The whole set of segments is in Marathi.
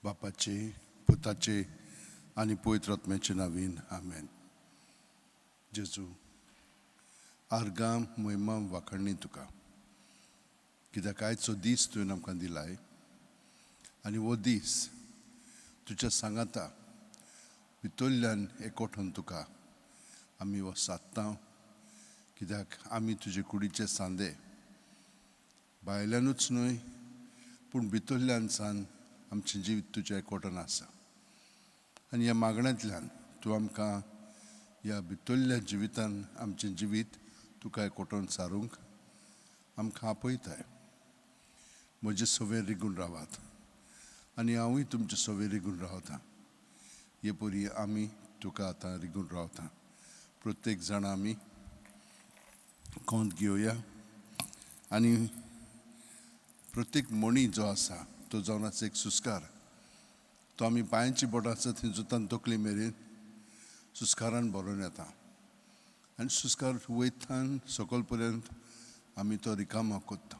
बापाचे पुताचे आनी पवित्र आत्म्याचे नांवान आमेन. जेजू आर्गां महिमा वाखणणी तुका, कित्याक आयचो दीस तुवें आमकां दिलाय आनी हो दीस तुज्या सांगाता भितरल्यान एकवटून तुका आमी हो सादता, कित्याक आमी तुजे कुडीचे सांदे भायल्यानूच न्हय पूण भितरल्यान सान आमचें जिवीत तुज्या एकवटान आसा. आनी ह्या मागण्यांतल्यान तूं आमकां ह्या भितरल्या जिवितान आमचें जिवीत तुका एकवटून सारूंक आमकां आपयताय. म्हजे सवेर रिगून रावात आनी हांवूय तुमचे सवेर रिगून रावतां. हे परी आमी तुका आतां रिगून रावता. प्रत्येक जाण आमी कोंत घेवया आनी प्रत्येक मणी जो आसा तो जावन आसा एक सुस्कार. तो आमी पांयांची बोटां आसा थंयसून तकली मेरेन सुस्कारान भरून येता आनी सुस्कार वयतान सकयल पर्यंत आमी तो रिकामो कोत्ता.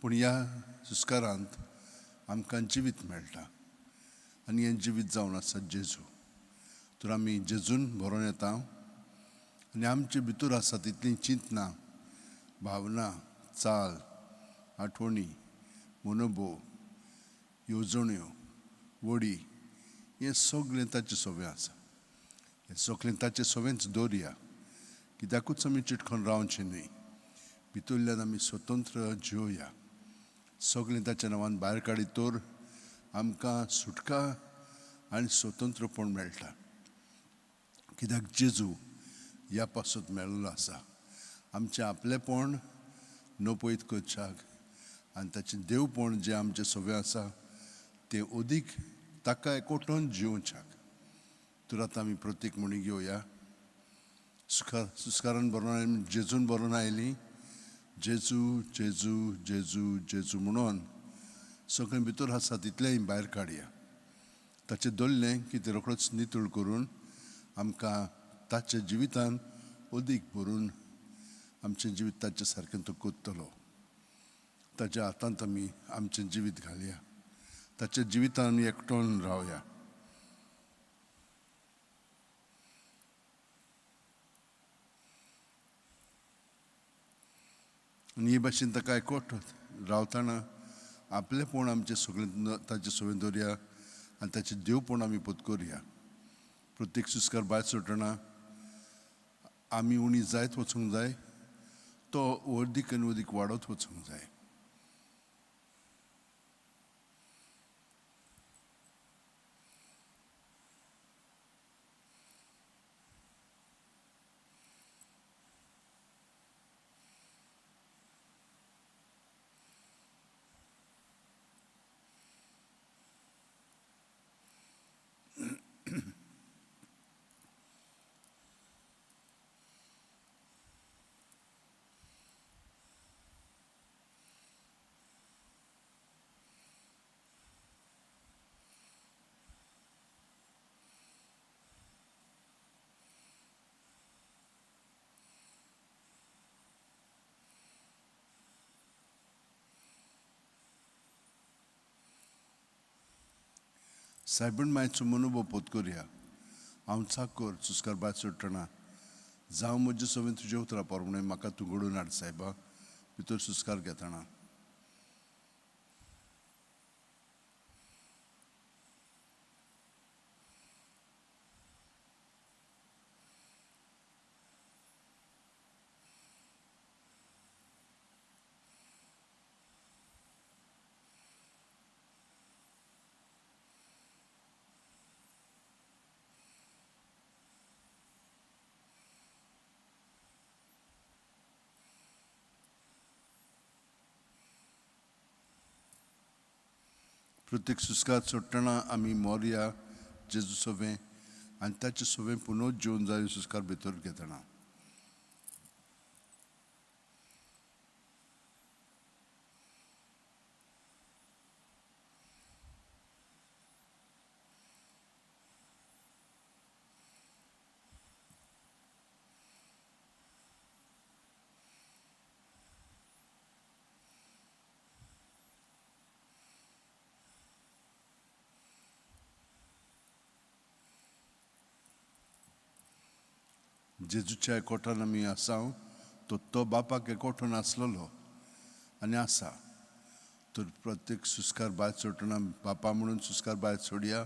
पूण ह्या सुस्कारांत आमकां जिवीत मेळटा आनी हें जिवीत जावन आसा जेजू. तर आमी जेजून भरून येता आनी आमचे भितर आसा तितलीं चिंतनां, भावना, चाल, आठवणी, मनोभोव, येवजण्यो, वडी हें सगळें ताचें सवें आसा. हें सगळें ताचें सवेंच दवरया, कित्याकूच आमी चिटकोन रावचें न्हय. भितरल्यान आमी स्वतंत्र जिवया. सगळें ताच्या नांवान भायर काडीत तर आमकां सुटका आनी स्वतंत्रपण मेळटा. कित्याक जेजू ह्या पासून मेळिल्लो आसा. आमचें आपलेपण नपयत करच्याक आनी ताचें देवपण जें आमचें सवें आसा तें अदीक ताका एकवटून जिवच्याक. तर आतां आमी प्रत्येक मणी घेवया. सुस्कारान भरून आयली, जेजून भरून आयली. जेजू जेजू जेजू जेजू म्हणून सगळें भितर आसा तितलेंय भायर काडया. ताचें दवरलें की तें रोखडोच नितळ करून आमकां ताच्या जिवितान अदीक भरून आमचें जिवीत ताचे सारकें तो कोत्तलो. ताच्या हातांत आमी आमचें जिवीत घालया. ताच्या जिवितान आमी एकठांय रावया. आनी हे भाशेन ताका एकवटत रावतना आपलेपण आमचें सगळें ताचे सवें दवरया आनी ताचें देवपण आमी पत्करया. प्रत्येक सुस्कार भायर सरतना आमी उणी जायत वचूंक जाय, तो अदीक आनी अदीक वाडत वचूंक जाय. सायबीण मायचो मनोभव पत्करया. हांव चाकर सुस्कार भायर सरतना जावं म्हजे सवें तुजे उतरां पोरमणें म्हाका तूं घडोवन हाड सायबा भितर सुस्कार घेतना. प्रत्येक सुस्कार सोडटना आमी मोरया जेजू सवें आनी ताचें सवें पुनोत जेवन जाय सुस्कार भितर घेतना. जेजूच्या एकवटान आमी आसा तो बापाक एकवटून आसलेलो आनी आसा. तर प्रत्येक सुस्कार भायर सोडटना बापा म्हणून सुस्कार भायर सोडया,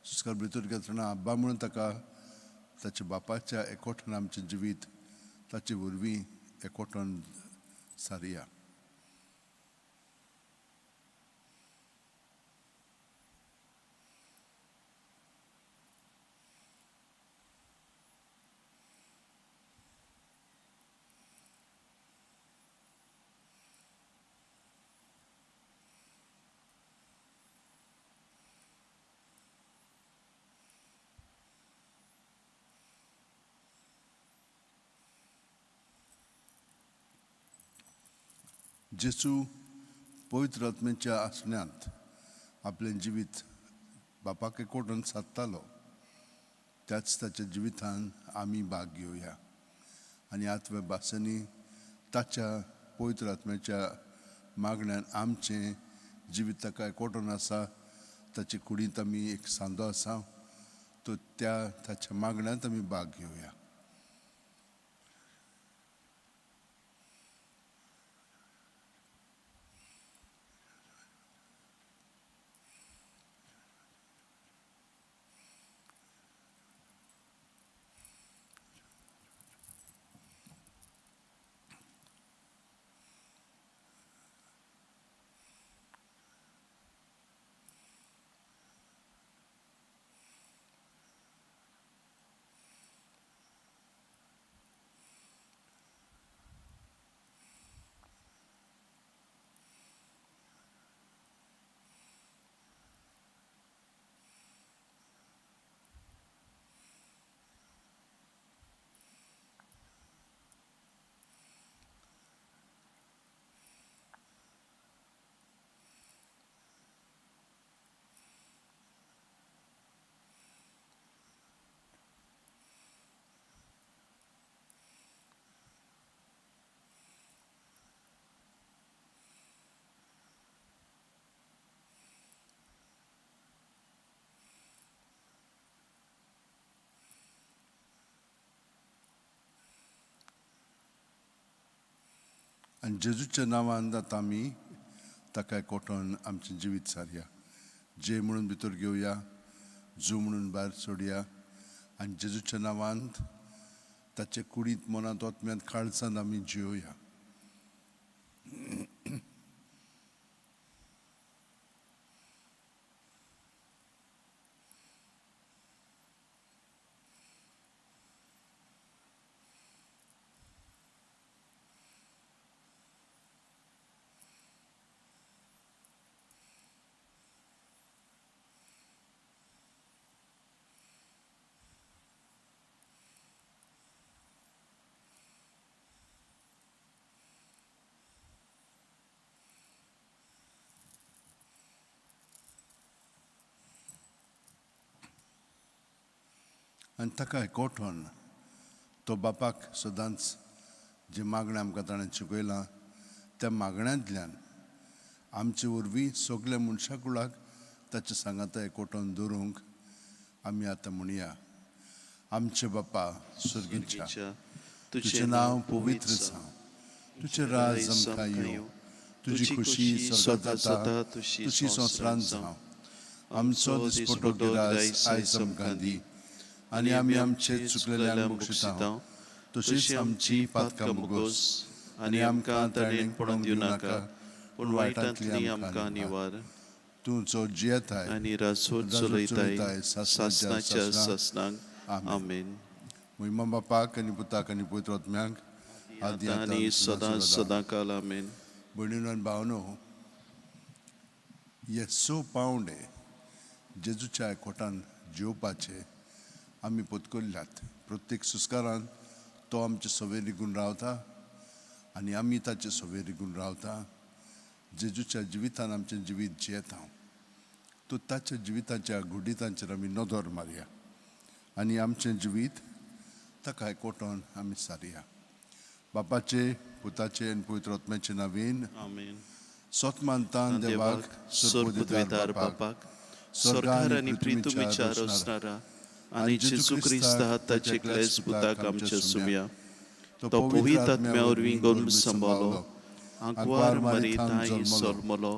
सुस्कार भितर घेतना आब्बा म्हणून ताका ताच्या बापाच्या एकवटान आमचें जिवीत ताचे वरवीं एकवटून सारया. जेजू पवित्र आत्मेच्या आसण्यांत आपलें जिवीत बापाक एकवटून सादतालो, त्याच ताच्या जिवितान आमी भाग घेवया आनी आत्म्या भासांनी ताच्या पवित्र आत्म्याच्या मागण्यान आमचें जिवीत ताका एकवटून आसा. ताचे कुडींत आमी एक सांदो आसा, तो ताच्या मागण्यांत आमी भाग घेवया. आनी जेजूच्या नांवान आतां आमी ताका एकवटून आमचें जिवीत सारया. जे म्हणून भितर घेवया, जू म्हणून भायर सोडया आनी जेजूच्या नांवान ताचे कुडींत मनांत आत्म्यांत काळजांत आमी जियोया. आनी ताका एकवटून तो बापाक सदांच जे मागणें आमकां ताणें शिकयलां त्या मागण्यांतल्यान आमचे वरवीं सगल्या मनशां कुळाक ताच्या सांगाता एकवटून दवरूंक आमी आतां म्हणया. आमचे बापा स्वर्गीच्या, तुजें नांव पवित्र जावं, तुजें राज आमकां येवं, तुजी खुशी स्वर्गांत जाता तशी संवसारांत जावं. आमचो दिसपटो गिराय आयज आमकां दी आनी आमी आमचे चुकलेल्यांक बक्षिता तशीच आमची पातकां मुगोस आनी आमकां तळणेंत पडोवंक दिवं नाका, पूण वायटांतली आमकां निवार. तूं जो जियेताय आनी राजवट चलयताय सासणाच्या सासणांक. आमेन. महिमा बापाक आनी पुताक आनी पवित्र आत्म्याक आदी आनी सदां काल. आमेन. भयणीनो आनी भावनो, हे सो पावंडे जेजूच्या एकवटान जेवपाचे आमी पत्करल्यात. प्रत्येक सुस्कारान तो आमचे सवे रिगून रावता आनी आमी ताचे सवे रिगून रावता. जेजूच्या जिवितान आमचें जिवीत जियेता. तो ताच्या जिविताच्या घुडितांचेर आमी नदर मारया आनी आमचें जिवीत ताका एकवटून आमी सारया. बापाचे, पुताचे आनी पवित्र आत्म्याचे नांवेन. आमेन. सोतमानतान देवाक, सर्वोदयदार बापाक, स्वर्गार आनी पृथ्वीचेर असणारा आनी जेजू क्रिस्ता ताचे क्लेस पुताक आमच्या सुमया तो पवित्र आत्म्या वरवीं गोवन संभावलो आंकवार मरी ताई सोलमलो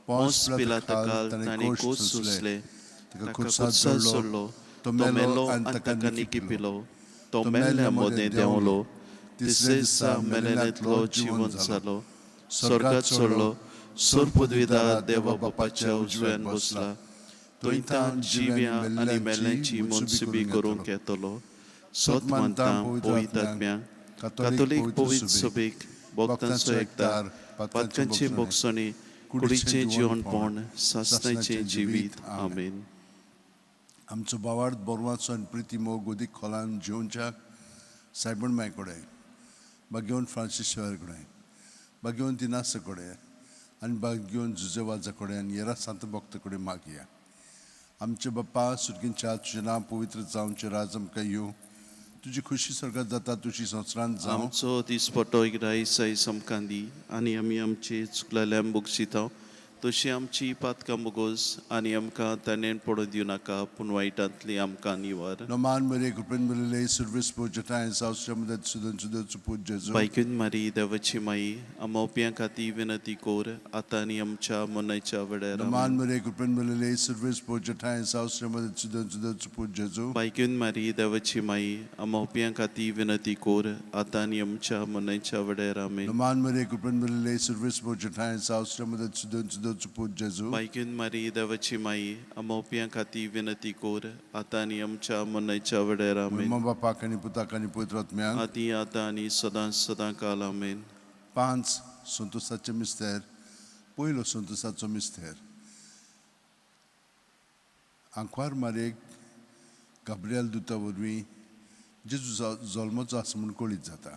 पोंस पिलाता काल ताणें कोस सोंसले ताका खुर्सात सोडलो तो मेलो आनी ताका निकी पिलो तो मेल्ल्या मोदें देंवलो तिसरे दिसा मेलेल्यांतलो जिवंत जालो स्वर्गात सोडलो सुर पदवीदार देवा बापाच्या उजव्यान बसला थंय तां जिव्यां आनी मेल्यांची मोनसुबी करूंक येतलो सोत मानता पवित्र आत्म्यांक कातोलीक पवित्र सभेक भक्तांचो एकदार पातकांची मोगसणी कुडीचें जिवणपण सासणाचें जिवीत आमेन. आमचो भावार्थ बोरवाचो आनी प्रिती मोग गोदीक खोलान जेवनच्या सायबण माय कडेन बागेवन फ्रांसीस शेवार कडेन बागेवन तिनास कडेन आनी बागेवन जुजेवाजा कडेन आनी येरा सांत भक्त कडेन मागया. आमचे बाप्पा सुरगींच्या तुजें नांव पवित्र जावचें राज आमकां येवं तुजी खुशी स्वर्गात जाता तुजी संवसारांत जावं. आमचो दिसपटो इराय साय समकां दी आनी आमी आमचे चुकलेल्यांक बोगसितांव तशी आमची पातकां बोगोस आनी आमकां ताणें पडूं दिवं नाका पूण वायटांतली आमकां निवार. नमान मरे कृपेन मेलेले सर्वीस पोजटाय सावस्र मदत सुदन सुदन पूज जेजू बायकून मारी देवाची माई आमोप्यां खाती विनंती कोर आतां आनी आमच्या मनाच्या वेळार. नमान मरे कृपेन मेलेले सर्वीस पोजटाय सावस्र मदत सुदन सुदन पूज जेजू बायकून मारी देवाची माई आमोप्यां खाती विनंती कोर आतां आनी आमच्या मनाच्या वेळार. आमेन. नमान मरे कृपेन मेलेले सर्वीस पोजटाय सावस्र मदत सुदन सुदन पूज जेजू बायकून मारी देवाची माई आमोप्यां खाती विनंती कोर आतां आनी आमच्या मनाच्या वेळार. आमेन. मम्मा बापाक आनी पुताक आनी पवित्र आत्म्यांक आदी आतां आनी सदां सदां काल. आमेन. 5 संतोसाचे मिस्तेर. पयलो संतोसाचो मिस्तेर. आंकवार मारेक गाब्रिएल दुता वरवीं जेजू जल्मचो आसा म्हूण कळीत जाता.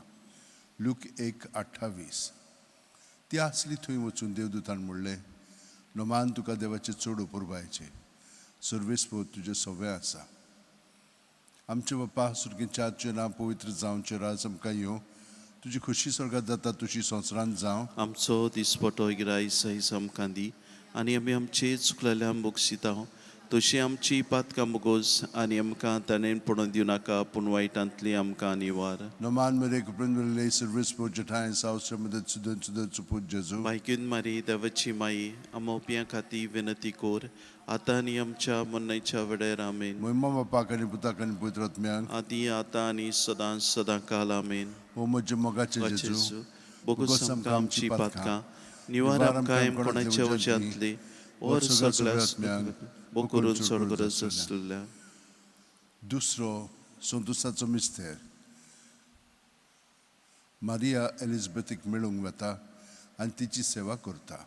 लूक 1:28. ती आसली थंय वचून देवदूतान म्हणलें नोमान तुका देवाचे चड उपुरबायचे सर्वेस पोत तुजे सवे आसा. आमचे बाप्पा सुरगींच्या तुजें नांव पवित्र जावचें राज आमकां येवं तुजी खुशी स्वर्गात जाता तुजी संवसारांत जावं. आमचो दिसपटो गिराय सैज आमकां दी आनी आमी आमचे चुकलेल्यांक बोगसितांव तशी आमची पातकां बोगोस आनी आमकां ताणें पडूं दिवं नाका पूण वायटांतली आमकां निवार. नमान मेरे कृपेन मेलेले सर्वीस पोजटाय सावस्र मदत सुदन सुदन पूज जेजू बायकून मारी देवाची माई आमोप्यां खाती विनंती कोर आतां आनी आमच्या मनाच्या वेळार. आमेन. मम्मा बापाक आनी पुताक आनी पवित्र आत्म्यांक आदी आतां आनी सदां सदां काल. आमेन. ओ म्हजे मोगाचे जेजू बोगोस आमकां आमची पातकां निवार आमकां कोणाच्या वजांतली और सगळ्या बोकरून चड गरज आसलेल्या. दुसरो संतोसाचो मिस्तेर. मारिया एलिझाबेथीक मेळूंक वता आनी तिची सेवा करता.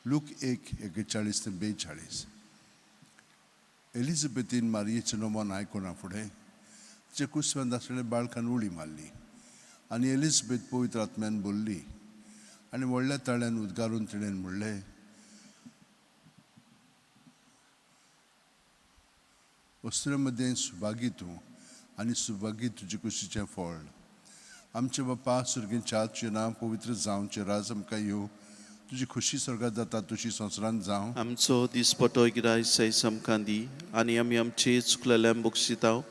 लूक 1:41-42. एलिझाबेथीन मारियेचें नोमोन आयकोना फुडें तिचे कुसव्यांत आसलेल्या बाळकान उडी मारली आनी एलिझाबेथ पवित्र आत्म्यान बोल्ली आनी व्हडल्या ताळ्यान उद्गारून तिणें म्हणलें वस्त्र मध्ये सुभागी तूं आनी सुभागी तुजे कुशीचें फळ. आमचे बाप्पा सुरगींच्या तुजें नांव पवित्र जावचें राज आमकां येवं तुजी खुशी स्वर्गात जाता तुजी संवसारांत जावं. आमचो दिसपटो गिराय सैज आमकां दी आनी आमी आमचे चुकलेल्यांक बोगसितांव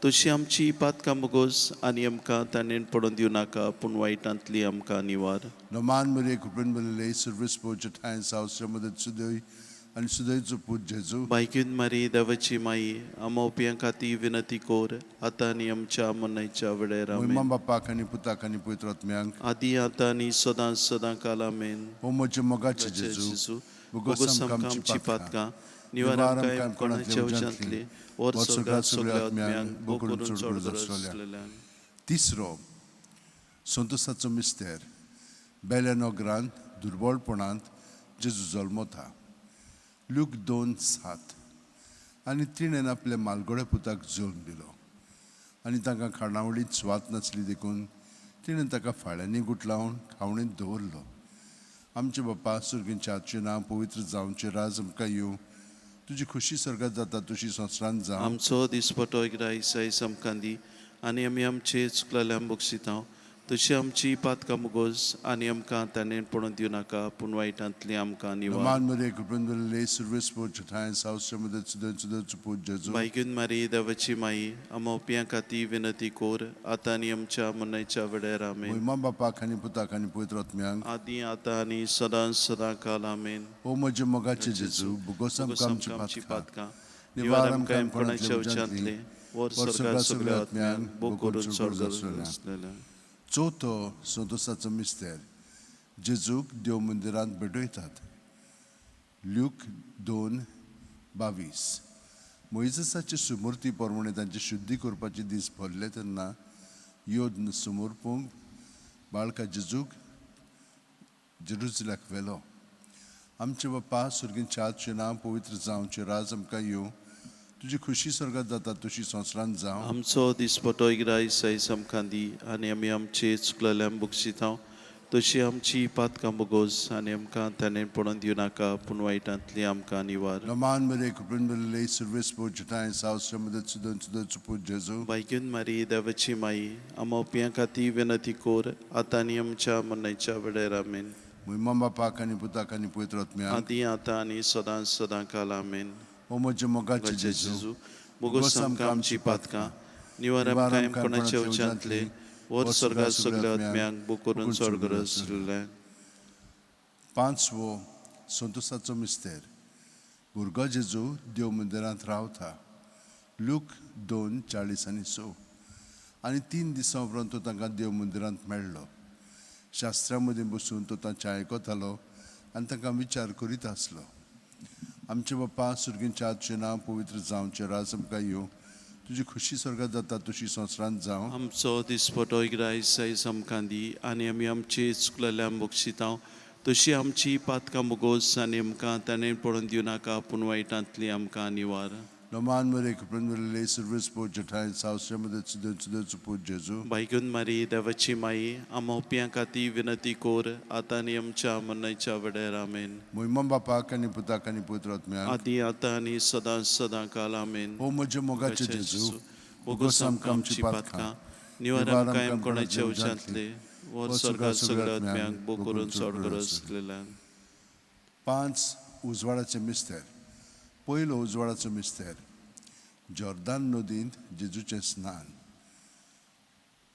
तशी आमची पातकां बोगोस आनी आमकां ताणें पडूं दिवं नाका पूण वायटांतली आमकां निवार. नमान मरे कृपेन मेलेले सर्वीस पोजटाय सावस्र मदत सुदय आनी सुदयचो पूज जेजू बायकून मारी देवाची माई आमोप्यां खाती विनंती कोर आतां आनी आमच्या मनाच्या वेळार. मम्मा आमेन. बापाक आनी पुताक आनी पवित्र आत्म्यांक आदी आतां आनी सदां सदां काल. आमेन. ओ म्हजे मोगाचे जेजू बोगोस आमकां आमची पातकां निवार आमकां कोणाच्या वजांतली और सगळ्या सगळ्या आत्म्यांक बोकरून चड गरज आसलेल्या. तिसरो संतोसाचो मिस्तेर. बेल्या नोगरांत दुर्बळपणांत जेजू जल्मता. लूक 2:7. आनी तिणें आपल्या मालगोड्या पुताक जल्म दिलो आनी ताका खाणावळीत स्वात नासली देखून तिणें ताका फाळ्यांनी गुटलावन खावणीत दवरलो. आमचे बाप्पा सुरगींच्या तुजें नांव पवित्र जावचें राज आमकां येवं तुजी खुशी स्वर्गात जाता तुजी संवसारांत जावं. आमचो दिसपटो गिराय सैज आमकां दी आनी आमी आमचे चुकलेल्यांक बोगसितांव तशी आमची पातकां मुगोस आनी आमकां ताणें पडून दिवं नाका पूण वायटांतली आमकां निवार Man Maria Kupendul Lay Service for Chatan South Shamada Chudon Jesu. बायगून मारी देवाची माई आमोप्यां खाती विनती कोर आतां आनी आमच्या मनाच्या वेळार आमेन Mama Bapa Kani Puta Kani Puitrat Myang. आदी आतां आनी सदां सदां काल आमेन O Maja Mogachi Jesu. Bugosam आमची Kamchi Patka. पातकां Nivaram निवारम कायम Kam कोणाच्या Konachevjantli. उच्चांतले वर वर सरकार Sarga सगळ्या Sugrat आत्म्यांक Myang. बो करून Bukun स्वर्ग Surga असलेल्या Choto Sotosacho Mister. Jezuk Deo Mundirant Bedoitat. Luke 2:22. मोइजेसाची सुमूर्ती प्रमाणे तांची शुद्धी करपाचे दीस भरले तेन्ना योद समोर पळोवंक बाळका जेजूक जेरुसलेमाक व्हेलो. आमचे बाप्पा सुर्गींच्या आजचें नांव पवित्र जावचें राज आमकां येवं. तुजी खुशी स्वर्गात जाता तशी संवसारांत जावं. आमचो दिसपटो इग्राय सैस आमकां दी आनी आमी आमचे चुकलेल्यांक बक्षितांव तशी आमची पातकां बोगोस आनी आमकां ताणें पडून दिवं नाका पूण वायटांतली आमकां निवार Naman Maria Kupendul Lay Service for Chatan South Shamada Chudon Jesu. बायगून मारी देवाची माई आमोप्यां खाती विनती कोर आतां आनी आमच्या मनाच्या वेळार आमेन Mama Bapa Kani Puta Kani Puitrat Myang. आदी आतां आनी सदां सदां काल आमेन O Maja Mogachi गरजे Jesu. जेजू मुगोस आमकां आमची पातकां निवार कायम कोणाच्या उच्चांतले वर स्वर्गात सगळ्या आत्म्यांक बो करून स्वर्ग रचलेल्या पांचवो संतोसाचो मिस्तेर. भुरगो जेजू देव मंदिरांत रावता. लूक 2:40-6. आनी 3 दिसां उपरांत तो तांकां देव मंदिरांत मेळ्ळो. शास्त्रां मदीं बसून तो तांचें आयकतालो आनी तांकां विचार करीत आसलो. आमचे बाप्पा सुर्गींच्या आजचें नांव पवित्र जावचें राज आमकां येवं. तुजी खुशी स्वर्गात जाता तशी संवसारांत जावं. आमचो दिसपटो इग्राय सैस आमकां दी आनी आमी आमचे चुकलेल्यांक बक्षितांव तशी आमची पातकां मुगोस आनी आमकां ताणें पडून दिवं नाका पूण वायटांतली आमकां निवार Naman Maria Kupendul Lay Service for Chatan South Shamada Chudon Jesu. बायगून मारी देवाची माई आमोप्यां खाती विनती कोर आतां आनी आमच्या मनाच्या वेळार आमेन Mama Bapa Kani Puta Kani Puitrat Myang. आदी आतां आनी सदां सदां काल आमेन O Maja Mogachi Jesu. मुगोस आमकां आमची पातकां निवार कायम कोणाच्या उच्चांतले वर स्वर्गात सगळ्या आत्म्यांक बो करून स्वर्ग रचलेल्या 5 उजवाडाचे मिस्तेर. पयलो उजवाडाचो मिस्तेर. जॉर्दान नदींत जेजूचें स्नान.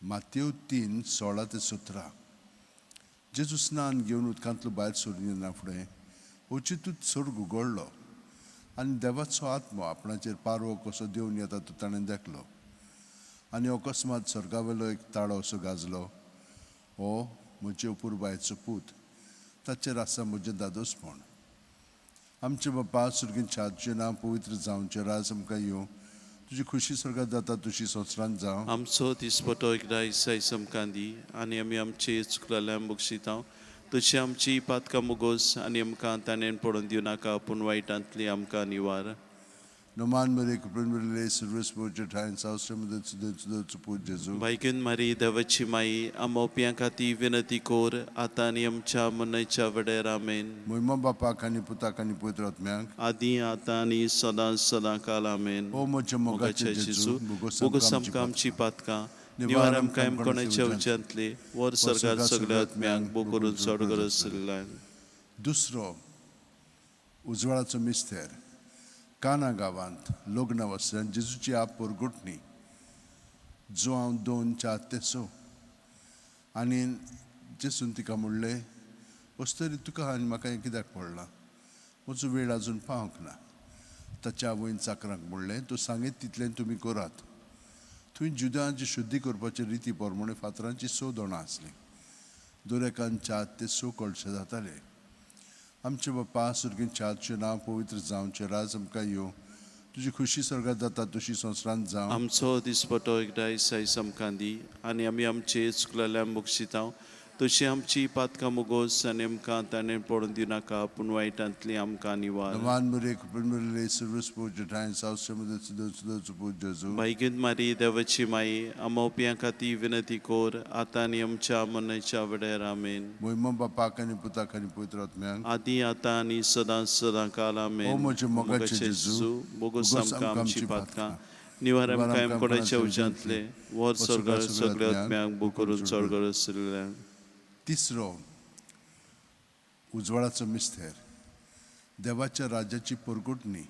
मातेव 3:16-17. जेजू स्नान घेवन उदकांतलो भायर सरून येना फुडें ओचितूच सर्ग उगडलो आनी देवाचो आत्मो आपणाचेर पारवो कसो देवन येता तो ताणें देखलो. आनी अकस्मात सर्गावेलो एक ताळो असो गाजलो. हो म्हजे अपुरबायेचो पूत, ताचेर आसा म्हजें दादोसपण. आमचे बाप्पा सुर्गींच्या आजचें नांव पवित्र जावचें राज आमकां येवं. तुजी खुशी स्वर्गात जाता तशी संवसारांत जावं. आमचो दिसपटो इग्राय सैस आमकां दी आनी आमी आमचे चुकलेल्यांक बक्षितांव तशी आमची पातकां मुगोस आनी आमकां ताणें पडून दिवं नाका पूण वायटांतली आमकां निवार Naman Maria Kupendul Lay Service for Chatan South Shamada Chudon Jesu. बायगून मारी देवाची माई आमोप्यां खाती विनती कोर आतां आनी आमच्या मनाच्या वेळार आमेन Mama Bapa Kani Puta Kani Puitrat Myang. आदी आतां आनी सदां सदां काल आमेन O Maja Mogachi Jesu. मुगोस आमकां आमची पातकां निवार कायम कोणाच्या उच्चांतले वर सर्गात सगळ्या आत्म्यांक बो करून स्वर्ग रचलेल्या दुसरो उजवाडाचो मिस्तेर. काना गांवांत लग्न वसल्यान जेजूची आप परगुटणी. जो हांव 2:4-6. आनी जेसून तिका म्हणलें वस्तरी तुका आनी म्हाका हें कित्याक पडलां. म्हजो वेळ आजून पावंक ना. ताच्या आवयन चाकरांक म्हणलें तूं सांगीत तितलें तुमी करात. थंय जुदांची शुद्धी करपाचे रिती प्रमाणे फातरांची 6 दोणां आसलीं. दरेकान 4-6 कळशे जाताले. आमचे बाप्पा सुर्गींच्या आजचें नांव पवित्र जावचें राज आमकां येवं. तुजी खुशी स्वर्गात जाता तशी संवसारांत जावं. आमचो दिसपटो इग्राय सैस आमकां दी आनी आमी आमचे चुकलेल्यांक बक्षितांव तशी आमची पातकां मुगोस आनी आमकां ताणें पडून दिवं नाका पूण वायटांतली आमकां निवार Naman Maria Kupendul Lay Service for Chatan South Shamada Chudon Jesu. बायगून मारी देवाची माई आमोप्यां खाती विनती कोर आतां आनी आमच्या मनाच्या वेळार आमेन Mama Bapa Kani Puta Kani Puitrat Myang. आदी आतां आनी सदां सदां काल O आमेन म्हजे मोगाचें जेजू. मुगोस आमकां आमची पातकां निवार आमकां कोणाच्या उज्यांतले वर स्वर्गार सगळे आत्म्यांक बुकरून चडगड आशिल्ल्या तिसरो उजवाडाचो मिस्तेर देवाच्या राज्याची परगटणी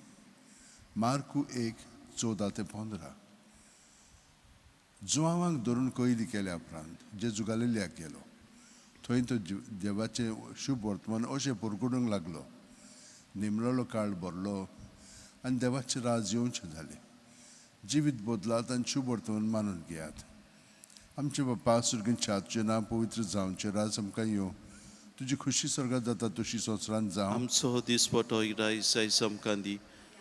मार्कू 1:14-15 जुवांवांक धरून कैदी केल्या उपरांत जेजू गलिल्याक गेलो. थंय तो देवाचे शुभ वर्तमान अशें परगडूंक लागलो. नेमलेलो काळ भरलो आनी देवाचें राज येवचें जालें. जिवीत बदलात आनी शुभ वर्तमान मानून घेयात. आमचे बापा सुर्गींच्या तुजें नांव पवित्र जावचें, राज आमकां येवं, तुजी खुशी स्वर्गांत जाता तशी संवसारांत जावं. आमचो दिसपटो रायस आमकां दी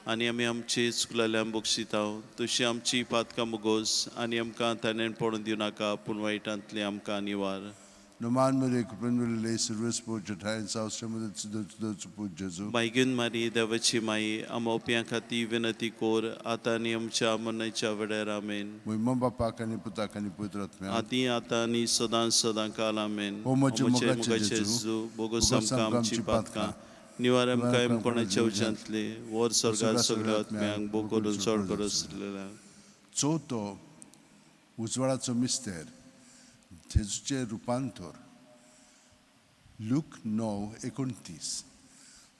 आनी आमी आमचे चुकलेल्यांक बक्षितांव तशी आमची पातकां मुगोस आनी आमकां ताणें पडून दिवं नाका पूण वायटांतले आमकां निवार. No man mere kupendele le service po jatayn sausremade tsudo jesu. मागीन मारी देवाची माई आमोप्यां खातीर विनंती कोर आतां आनी आमच्या मरणाच्या वेळार आमेन. Muimam bapa kani puta kani putra atmya. आदी आतां आनी सदां काल आमेन. O moचे मोचे मोगाचे जेजू बोगोस आमकां आमची पातकां निवार आमकां कोणाच्या उज्यांतले वर स्वर्गार सगळ्या आत्म्यांक बोकोरून चड करसलेल्या. चवथो उजवाडाचो मिस्तेर जेजूचे रुपांतर लूक 9:29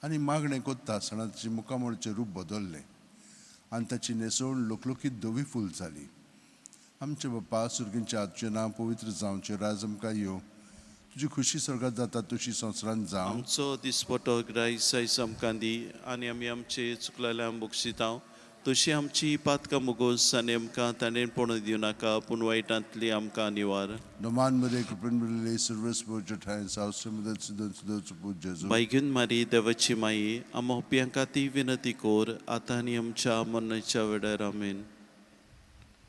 आनी मागणें कोत्ता आसतना ताचे मुखामळचें रूप बदल्लें आनी ताची नेसवण लोकलोकीत धवी फूल जाली. आमचे बापा सुर्गींच्या तुजें नांव पवित्र जावचें, राज आमकां येवं, तुजी खुशी स्वर्गांत जाता तशी संवसारांत जावं. आमचो दिसपटो रायस आमकां दी आनी आमी आमचे चुकलेल्यांक बक्षितांव तशी आमची पातकां मुगोस आनी आमकां ताणें पडून दिवं नाका पूण वायटांतली आमकां निवार. Noman mere kupendele service po jatayn sausremade tsudo jesu. मागीन मारी देवाची माई आमोप्यां खातीर विनंती कोर आतां आनी आमच्या मरणाच्या वेळार आमेन.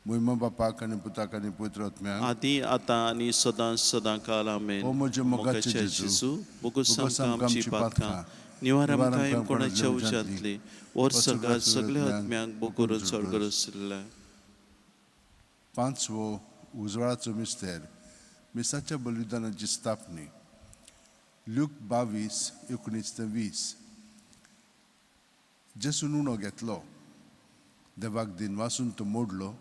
Muimam bapa kani puta kani putra atmya. आदी आतां आनी सदां काल आमेन. ओ म्हजे मोगाचे जेजू, बोगोस आमकां आमची पातकां निवार आमकां कोणाच्या उज्यांतली वर स्वर्गार सगळ्या आत्म्यांक बोकोरून चड करसलेल्या. पांचवो उजवाडाचो मिस्तेर मिसाच्या बलिदानाची स्थापणी लूक 22:19-20. जेसून उणो घेतलो, देवाक दिन वासून तो मोडलो,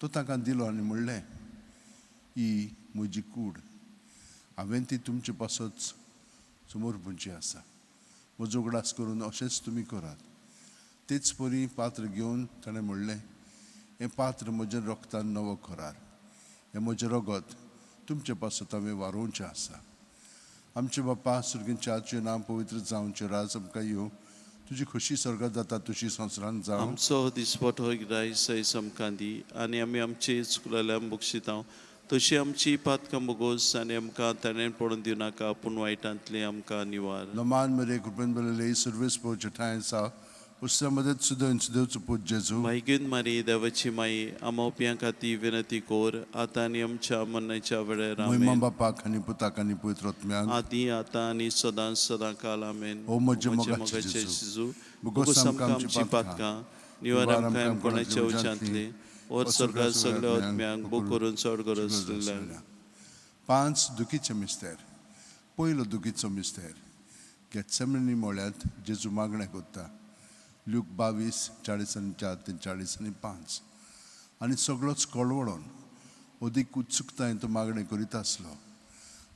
तो ताका दिलो आनी म्हणलें, ही म्हजी कूड, हांवें ती तुमचे पासत समोर पुंची आसा. म्हजो उगडास करून अशेंच तुमी करात. तेच परी पात्र घेवन ताणें म्हणलें, हें पात्र म्हज्या रगतान नवो करार, हें म्हजें रगत तुमचे पासत हांवें वारोवचें आसा. आमचे बापा सुर्गींच्या तुजें नांव पवित्र जावचें, राज आमकां येवं, तुजी खुशी स्वर्गांत जाता तशी संवसारांत जावं. आमचो दिसपटो रायस आमकां दी आनी आमी आमचे चुकलेल्यांक बक्षितांव तशी आमची पातकां मुगोस आनी आमकां ताणें पडून दिवं नाका पूण वायटांतले आमकां निवार. Noman mere kupendele service po jatayn sausremade tsudo jesu. मागीन मारी देवाची माई आमोप्यां खातीर विनंती कोर आतां आनी आमच्या मरणाच्या वेळार Muimam आमेन. bapa kani puta kani putra atmya. आदी आतां आनी सदां काल आमेन. ओ म्हजे मोचे मोगाचे जेजू बोगोस आमकां आमची पातकां निवार आमकां कोणाच्या उज्यांतले वर स्वर्गार सगळ्या आत्म्यांक बोकोरून चड करसलेल्या. 5 दुखीचे मिस्तेर. पयलो दुखीचो मिस्तेर गेत्सेमनी मोळ्यांत जेजू मागणें कोत्ता लूक 22:40-45 आनी सगळोच कळवळोन अदीक उत्सुकतायेन तो मागणें करीत आसलो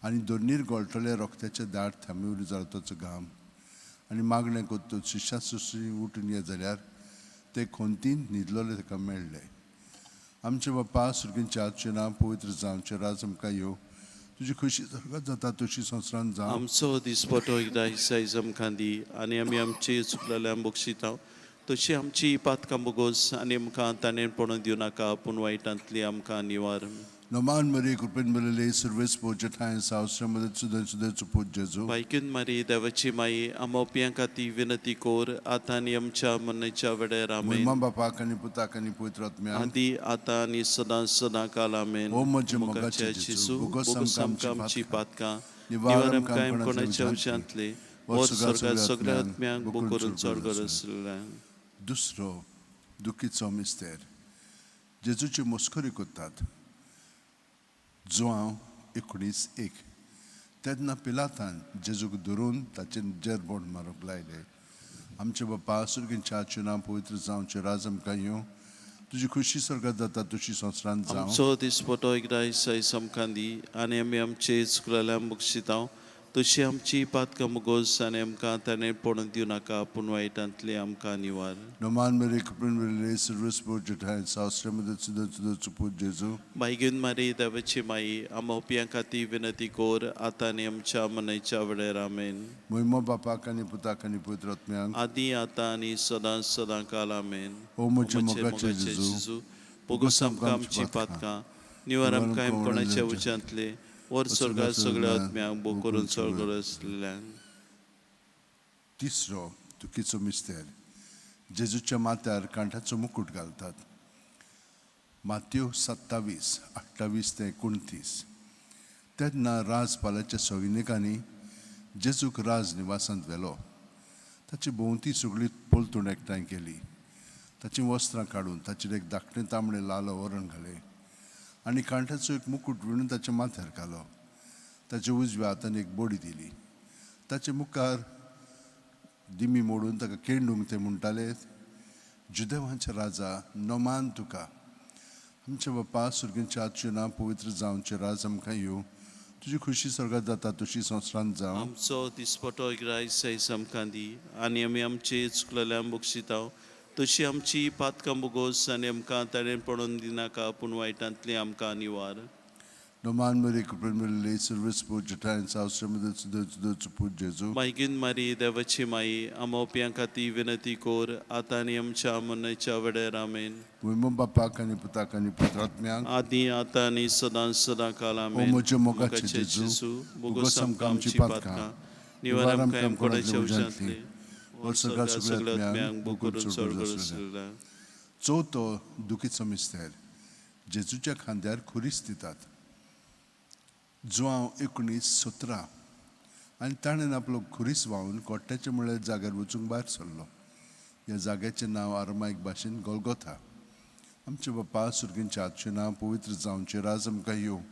आनी दोनीर गळटले रोगत्याचे दाट थांबे जातोचो घाम आनी मागणें कोत्तो शिश्या सुशी उठून ये जाल्यार ते खोंतीन न्हिदलोले ताका मेळ्ळे. आमचे बापा सुर्गींच्या तुजें नांव पवित्र जावचें, राज आमकां येवं, तुजी खुशी स्वर्गांत जाता तशी संवसारांत जावं. आमचो दिसपटो रायस आमकां दी आनी आमी आमचे चुकलेल्यांक बक्षितांव तशी आमची पातकां मुगोस आनी आमकां ताणें पडून दिवं नाका पूण वायटांतली आमकां निवार. Noman mere kupendele service po jatayn sausremade tsudo jesu. मागीन मारी देवाची माई आमोप्यां खातीर विनंती कोर आतां आनी आमच्या मरणाच्या वेळार आमेन. Muimam bapa kani puta kani putra atmya. आदी आतां आनी सदां काल आमेन. ओ म्हजे मोगाचे जेजू, बोगोस आमकां आमची पातकां निवार निवार आमकां आमकां कोणाच्या उज्यांतले वर स्वर्गार सगळ्या आत्म्यांक बोकोरून चड करसलेल्या. दुसरो दुखीचो मिस्तेर जेजूची मस्करी कोत्तात. जुवांव 19:1. तेन्ना पिलातान जेजूक धरून ताचेर जेरबोड मारूंक लायले. आमचे बापा सुर्गींच्या तुजें नांव पवित्र जावचें, राज आमकां येवं, तुझी खुशी स्वर्गात जाता तशी संवसारांत जावं. आमचो दिसपटो एकदां दिसा समकां दी आनी आमी आमचे चुकलेल्या मुगशितांव तशी आमची पातकां मुगोस आनी आमकां ताणें पडून दिवं नाका पूण वायटांतली आमकां निवार. No man Maria Kuprin will raise the whisper to time, Sastram with the Suput Jesu. मागीन मारी देवाची माई आमोप्यां खाती विनंती कोर आतां आनी आमच्या मनाच्या वेळार आमेन. Moimo Bapakani Putakani Putratmian. आदी आतां आनी सदां सदां काल आमेन. O Mucha मोचे Mogache मोगाचे Jesu. जेजू पोगोस आमकां आमची पातकां निवार आमकां कोणाच्या उच्यांतले वर स्वर्गात सगळ्या आत्म्यांक बो करून चळगड आसलेल्यान. तिसरो दुखीचो मिस्तेर जेजूच्या माथ्यार कांठाचो मुकुट घालतात. मात्यो 27:28 ते 29. तेन्ना राजपालाच्या सैनिकांनी जेजूक राज निवासांत व्हेलो. ताची भोंवती सगळी पलतून एकठांय केली. ताची वस्त्रां काडून ताचेर एक धाकटें तांबडें लाल आवरण घाले आनी कांठाचो एक मुकुट विणून ताच्या माथ्यार घालो. ताच्या उजव्या हातान एक बडी दिली. ताचे मुखार दिमी मोडून ताका केंडूंक ते म्हणटाले, जुदेवांचे राजा नोमान तुका. आमचे बापा सुर्गींच्या आजचें नांव पवित्र जावचें राज आमकां येवं. तुजी खुशी स्वर्गात जाता तशी संवसारांत जावं. आमचो दिसपटो ग्रायस आमकां दी आनी आमी आमचे चुकलेल्या मुगशितांव तशी आमची पातकां मुगोस आनी आमकां ताणें पडून दिनाका पूण वायटांतली आमकां निवार. Noman Maria Kuprin will raise the whisper to time, Sastram with the Suput Jesu. मागीन मारी देवाची माई आमोप्यां खाती विनंती कोर आतां आनी आमच्या मनाच्या वेळार आमेन. Moimo Bapakani Putakani Putratmian. आदी आतां आनी सदां सदां काल आमेन. ओ म्हजे मोगाचे जेजू, मुगोस आमकां आमची पातकां निवार आमकां कोणाच्या उच्यांतले वर स्वर्गात सगळ्या आत्म्यांक बो करून चळगड आसलेल्यान. चवथो दुखीचो मिस्तेर जेजूच्या खांद्यार खुरीस दितात. जुआंव 19:17 आनी ताणें आपलो खुरीस व्हांवून कोट्ट्याच्या म्हळ्यार जाग्यार वचूंक भायर सरलो. ह्या जाग्याचें नांव आरमायक भाशेन गोलगोथा. आमचे बापा सुर्गींच्या आजचें नांव पवित्र जावचें राज आमकां येवं.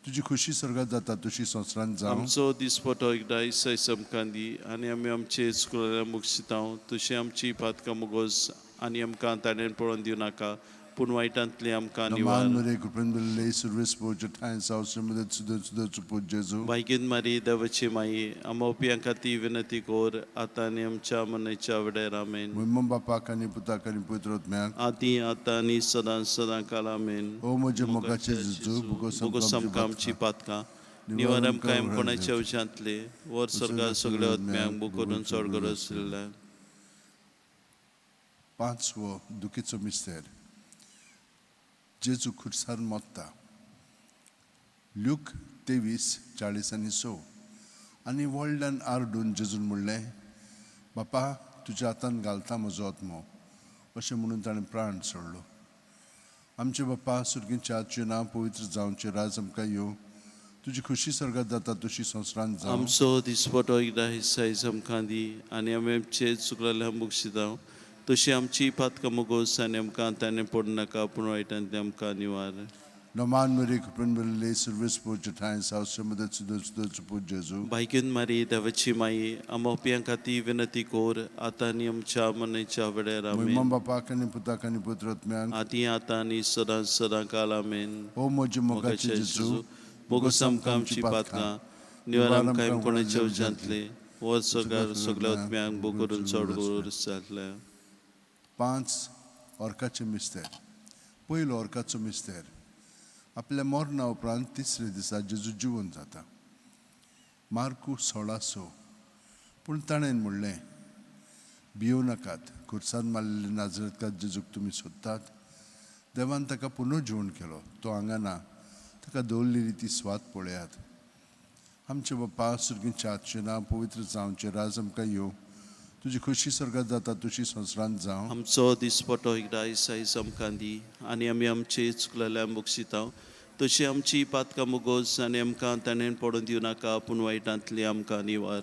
तुजी खुशी स्वर्गात जाता तशी संवसारांत जावं. आमचो दिसपटो एकदां दिसा समकां दी आनी आमी आमचे चुकलेल्या मुगशितांव तशी आमची पातकां मुगोस आनी आमकां ताणें पळोवन दिवं नाका पूण वायटांतली आमकां निवार. Noman Maria Kuprin will raise the whisper to time, Sastram with the Suput Jesu. मागीन मारी देवाची माई आमोप्यां खाती विनंती कोर आतां आनी आमच्या मनाच्या वेळार आमेन. Moimo Bapakani Putakani Putratmian. आदी आतां आनी सदां सदां काल आमेन. O म्हजे मोगाचे जेजू, मुगोस आमकां आमची पातकां निवार आमकां कोणाच्या उच्यांतले वर स्वर्गात सगळ्या आत्म्यांक बो करून चळगड आसलेल्यान. पांचवो दुखीचो मिस्तेर जेजू खुर्सार मोत्ता. ल्यूक 23:40-6. आनी व्हडल्यान आरडून जेजून म्हणलें, बापा तुज्या हातान घालता म्हजो आत्मो. अशें म्हणून ताणें प्राण सोडलो. आमचे बापा सुर्गींच्या आजचें नांव पवित्र जावचें राज आमकां येवं. तुजी खुशी स्वर्गात जाता तशी संवसारांत जावं. आमचो दिसपटो एकदां दिसा आमकां दी आनी आमी आमचे चुकलेल्या मुगशितांव तशी आमची पातकां मुगोस आनी आमकां ताणें पडूं नाका पूण वायटांतली आमकां निवार. Noman Maria Kuprin will raise the whisper to time, Sastram with the Suput Jesu. भाग्यून मारी देवाची माई आमोप्यां खाती विनंती कोर आतां आनी आमच्या मनाच्या वेळार आमेन. Moimo Bapakani Putakani Putratmian. आदी आतां आनी सदां सदां काल आमेन. O म्हजे मोगाचे जेजू, मुगोस आमकां आमची पातकां निवार आमकां कोणाच्या उच्यांतले वर स्वर्गात सगळ्या आत्म्यांक बो करून चळगड आसलेल्यान. 5 ऑर्काचे मिस्तेर. पयलो ऑर्काचो मिस्तेर आपल्या मरणा उपरांत तिसरे दिसा जेजू जिवंत जाता. मार्कू 16:6. पूण ताणें म्हणलें, भियो नाकात. खुर्सार मारलेले नाजरेंतकार जेजूक तुमी सोदतात. देवान ताका पुनः जिवंत केलो. तो हांगा ना. ताका दवरलेली ती स्वात पळयात. आमचे बापा सुर्गींच्या आजचें नांव पवित्र जावचें राज आमकां येवं. तुजी खुशी स्वर्गात जाता तशी संवसारांत जावं. आमचो दिसपटो एकदां दिसा आमकां दी आनी आमी आमचे चुकलेल्या मुगशितांव तशी आमची पातकां मुगोस आनी आमकां ताणें पडून दिवं नाका पूण वायटांतली आमकां निवार.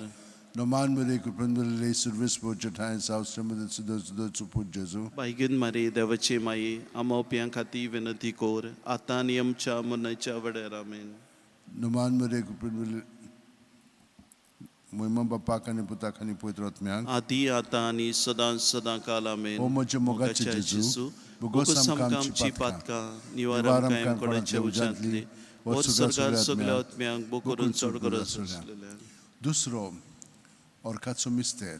Noman Maria Kuprin will raise the whisper to time, Sastram with the Suput Jesu. भाग्यून मारी देवाची माई आमोप्यां खाती विनंती कोर आतां आनी आमच्या मनाच्या वेळार आमेन. Noman Maria Kuprin will मोहिमा बापाक आनी पुताक आनी पवित्र आत्म्याक आदी आतां आनी सदां काल आमेन. ओ म्हजे मोगाचे जेजू बोगोस आमकां आमची पातकां निवार आमकां हेम कोणाच्या उज्यांतली वर सर्गार सगळ्या आत्म्यांक बो करून चड गरज आसलेल्या. दुसरो ओर्काचो मिस्तेर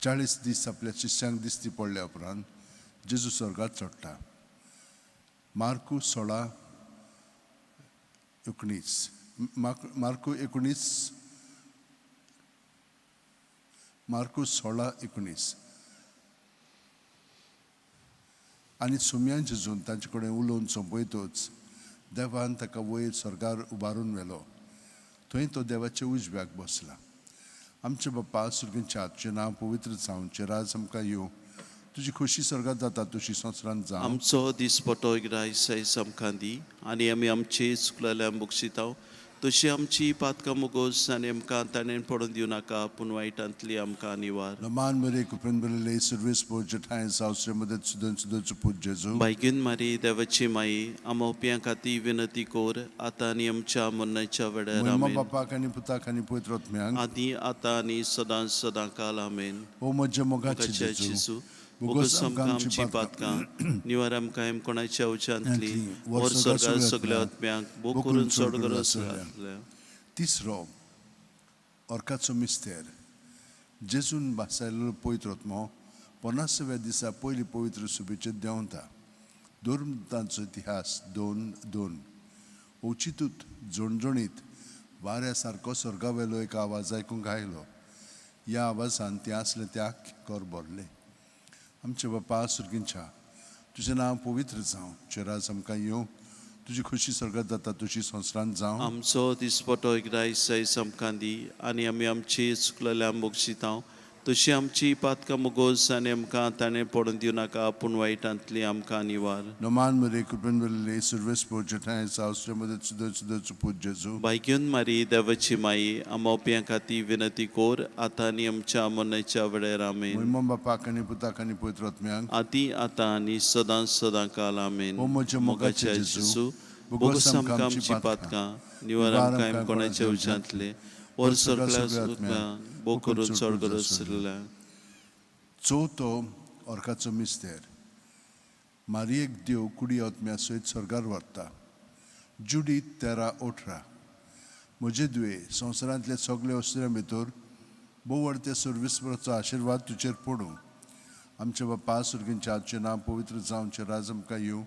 40 दीस आपल्या शिश्यांक दिसती पडल्या उपरांत जेजू स्वर्गात चडटा. मार्कू 16:19 मार्कू 16:19 आनी सुमयान जेजून तांचे कडेन उलोवन सोंपयतूच देवान ताका वयर स्वर्गार उबारून व्हेलो. थंय तो देवाच्या उजव्याक बसला. आमचे बाप्पा सुर्गींच्या तुजें नांव पवित्र जावं, तुजें राज आमकां येवं, तुजी खोशी स्वर्गात जाता तशी संवसारांत जावं. आमचो दिसपटो रायसायज आमकां दी आनी आमी आमची चुकलेल्या मुगसितांव तशी आमची पातकां मुगोस आनी आमकां ताणें पडून दिवं नाका पूण वायटांतली आमकां निवार. Naman Maria कुपेन बरले सर्विस पो जठाय सावस्रे मदत सुदन पूज जेजू. बायगीन मारी देवाची माई आमोप्यां खाती विनती कोर आतां आनी आमच्या मरणाच्या वेळार मोहिमा आमेन. बापाक आनी पुताक आनी पवित्र आत्म्याक आदी आतां आनी सदां काल आमेन. ओ म्हजे मोगाचे जेजू बोगस आमकां आमची पातकां निवार आमकां हेम कोणाच्या उच्यांतली वर स्वर्गार सगळ्या आत्म्यांक बो करून चड गरज आसल्या. तिसरो ओर्काचो मिस्तेर जेजून बासायलो पवित्र आत्मो 50व्या दिसा पयली पवित्र सुबेचे देंवता. धर्मतांचो इतिहास 2:2 ओचितूत जोणजोणीत वाऱ्या सारको स्वर्गावेलो एक आवाज आयकूंक आयलो. ह्या आवाजान ते आसले त्या कोर भरले. आमचे बापा सुर्गींच्या तुजें नांव पवित्र जावं, तुजें राज आमकां येवं, तुजी खुशी स्वर्गात जाता तशी संवसारांत जावं. आमचो दिसपटो रायसायज आमकां दी आनी आमी आमची चुकलेल्या मुगसितांव तशी आमची पातकां मुगोस आनी आमकां ताणें पडून दिवं नाका पूण वायटांतली आमकां निवार. नमान मरे कुपेन बरले सर्वेस पो जठाय सावस्रे मदत सुदन पूज जेजू. बायगीन मारी देवाची माई आमोप्यां खाती विनती कोर आतां आनी आमच्या मरणाच्या वेळार आमेन. मोहिमा बापाक आनी पुताक आनी पवित्र आत्म्याक आदी आतां आनी सदां काल आमेन. ओ म्हजे मोगाचे जेजू बोगस आमकां आमची पातकां निवार आमकां हेम कोणाच्या उज्यांतले वर सगळ्या बो करून चड गरज आसलेल्या. चवथो ओर्काचो मिस्तेर मारयेक देव कुडी आत्म्या सयत स्वर्गार व्हरता. जुडी 13:18 म्हजे दुवे संवसारांतले सगळे वस्तुऱ्यां भितर भोव व्हडते सर्विसपराचो आशिर्वाद तुजेर पडूं. आमचे बापा सुर्गींच्या तुजें नांव पवित्र जावं, तुजें राज आमकां येवं,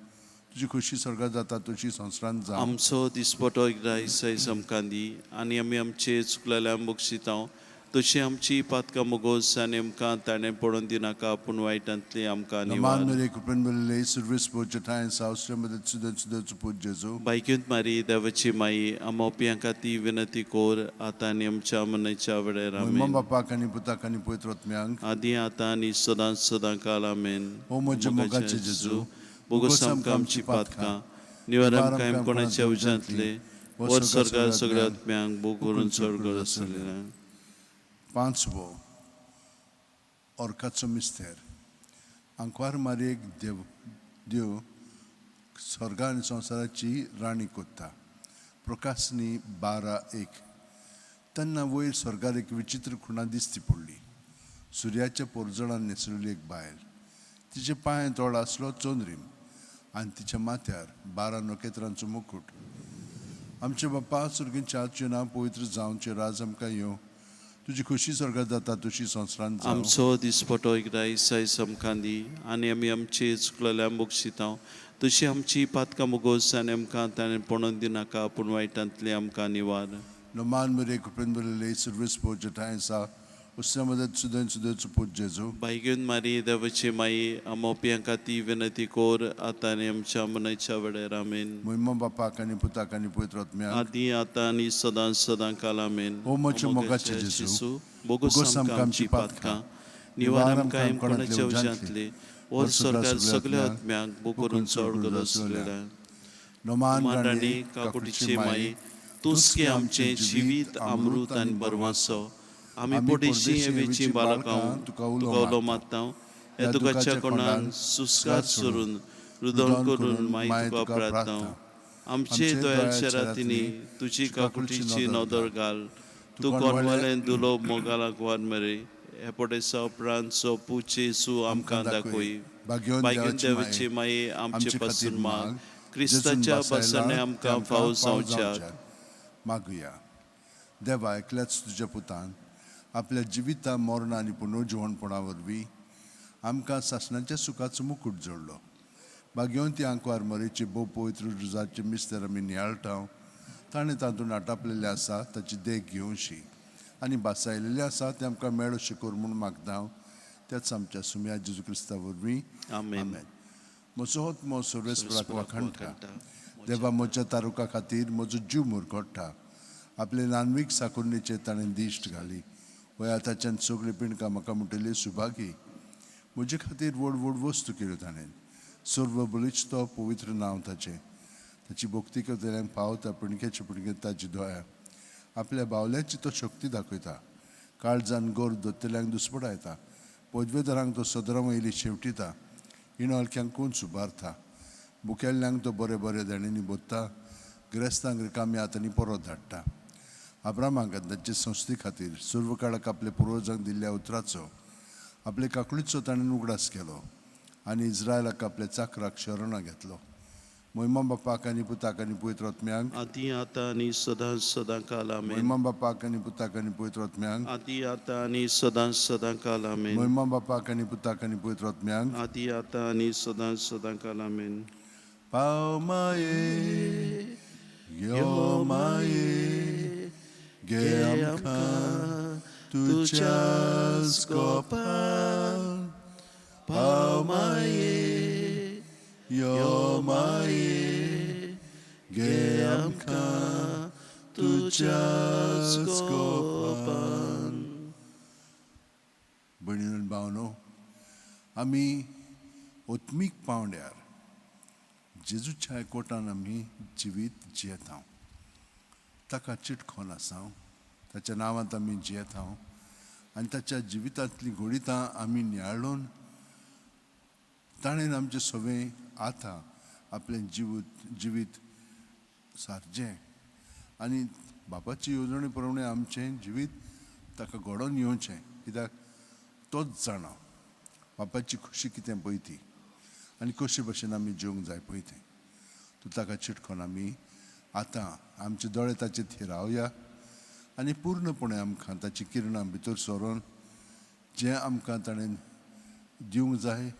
तुजी खुशी स्वर्गात जाता तशी संवसारांत जावं. आमचो दिसपटो रायसायज आमकां दी आनी आमी आमचे चुकलेल्या मुगसितांव तशी आमची पातकां मुगोस आनी आमकां ताणें पडून दिवं नाका पूण वायटांतली आमकां निवार. नमान मरे कुपेन बरले सर्विस पो जठाय सावस्रे मदत सुदन पूज जेजू. बायगीन मारी देवाची माई आमोप्यां खाती विनती कोर आतां आनी आमच्या मरणाच्या वेळार मोहिमा आमेन. बापाक आनी पुताक आनी पवित्र आत्म्याक आदी आतां आनी सदां काल आमेन. ओ म्हजे मोगाचे जेजू बोगस आमकां आमची पातकां निवार आमकां हेम कोणाच्या उज्यांतले वर स्वर्गार सगळ्या आत्म्यांक बो करून चड गरज आसलेल्या. पांचवो ओर्काचो मिस्तेर आंकवार मारयेक देव स्वर्गा आनी संवसाराची राणी कोत्ता. प्रकाशनी 12:1 तेन्ना वयर स्वर्गार एक विचित्र खुणा दिसती पडली. सुर्याच्या पोरजोळान न्हेसलेली एक बायल. तिचे पांय तोड आसलो चोनरीम आनी तिच्या माथ्यार 12 नखेत्रांचो मुकुट. आमचे बाप्पा सुर्गींच्या तुजें नांव पवित्र जावं, तुजें राज आमकां येवं, तुजी खुशी स्वर्गात जाता तशी संवसारांत जावं. आमचो दिसपटो रायसायज आमकां दी आनी आमी आमची चुकलेल्या मुगसितांव तशी आमची पातकां मुगोस आनी आमकां ताणें पडून दिवं नाका पूण वायटांतली आमकां निवार. नमान मरे कुपेन बरले सर्विस पो जठाय सा उसऱ्या मदत सुदन पूज जेजू. बायगीन मारी देवाची माई आमोप्यां खाती विनती कोर आतां आनी आमच्या मरणाच्या वेळार आमेन. मोहिमा बापाक आनी पुताक आनी पवित्र आत्म्याक आदी आतां आनी सदां काल आमेन. ओ म्हजे मोगाचे जेजू बोगस आमकां आमची पातकां निवार आमकां हेम कोणाच्या उज्यांतले वर स्वर्गार सगळ्या आत्म्यांक बो करून चड गरज आसलेल्या. नमान राणी काकुटीची माई तूंच की आमचें जिवीत अमृत आनी बरवासो. आमी पोटेची हेवेची बालकां तुका उलो मागतां. हे तुकाच्या कोणान सुस्कात सरून रुदन करून माई तुका प्रार्थना. आमचे दोयाच्या रातींनी तुझी काकुटीची नदर घाल तू कोणवलें दुलो मोगालाक वाद मरे हेपोटेसा उपरांत जो पुचेसू आमकां दाखोय भाग्योन देवाची माये आमचे पासून माग क्रिस्ताच्या बसाने आमकां फावो जावच्याक मागुया. देवा, एकल्याच तुज्या पुतान आपल्या जिविता मरण आनी पुनर्जीवनपणा वरवीं आमकां सासणाच्या सुखाचो मुकुट जोडलो. भाग्योन ती आंकवार मरेची भोव पवित्र रुजाचे मिस्तर आमी नियाळटाव. ताणें तातूंत आटापलेले आसा ताची देख घेवशी आनी बासायलेले आसा ते आमकां मेळ अशें कर म्हूण मागता. त्याच आमच्या सुम्या जेजू क्रिस्ता वरवीं आमेन. म्हजो आत्मो सर्वेस्पराक वखणटा. देवा, म्हज्या तारुका खातीर म्हजो जीव मुरगोडटा. आपले नानवीक साकुरणेचेर ताणें दिश्ट घाली. वयाताच्यान सगळीं पिणकां म्हाका म्हणटली सुभागी. म्हजे खातीर व्हड व्हड वस्तू केल्यो ताणें. सर्व बलिश्तो पवित्र नांव ताचें. ताची भक्ती करतल्यांक पावता पिणकेचे पिणकेंत ताची दोळ्या. आपल्या बावल्याची तो शक्ती दाखयता. काळजान गोर दोत्तेल्यांक दुस्पडायता. पदवेदारांक तो सदरां वयली शेवटिता. इणळक्यांक कोण सुबारता. बुकेल्ल्यांक तो बरे बरे देणेंनी बोदता. गिरेस्तांक रिकाम्या हातांनी परत धाडटा. अब्रामाक ताचे संस्थे खातीर सर्व काळाक आपल्या पुर्वजांक दिल्ल्या उतराचो आपले काकुळीचो ताणें उगडास केलो आनी इस्रायलाक आपल्या चाकराक शरणा घेतलो. महिमा बापाक आनी पुताक आनी पवित्र आत्म्यांक आदी आतां आनी सदां सदां काल आमेन. महिमा बापाक आनी पुताक आनी पवित्र आत्म्यांक आदी आतां आनी सदां सदां काल आमेन. महिमा बापाक आनी पुताक आनी पवित्र आत्म्यांक आदी आतां आनी सदां सदां काल आमेन. पाव माये यो माये गे आमकां तुज्याच कोपान. पाव माये यो माये गे आमकां तुज्याच कोपान. भयणीनो आनी भावनो, आमी ओत्मीक पावंड्यार जेजूच्या एकवटान आमी जिवीत जियेता. ताका चिटकोन आसा. ताच्या नांवांत आमी जियेता आनी ताच्या जिवितांतली घोडितां आमी नियाळून ताणें आमचे सगळें आतां आपलें जिवीत सारचें आनी बापाची येवजणे प्रमाणे आमचें जिवीत ताका घडोवन येवचें. कित्याक तोच जाणा बापाची खुशी कितें पळय ती आनी कशे भशेन आमी जिवंक जाय पळय तें. तूं ताका चिटकोन आमी आतां आमचे दोळे ताचे थिरावया आनी पूर्णपणे आमकां ताची किरणां भितर सरोन जें आमकां ताणें दिवंक जाय,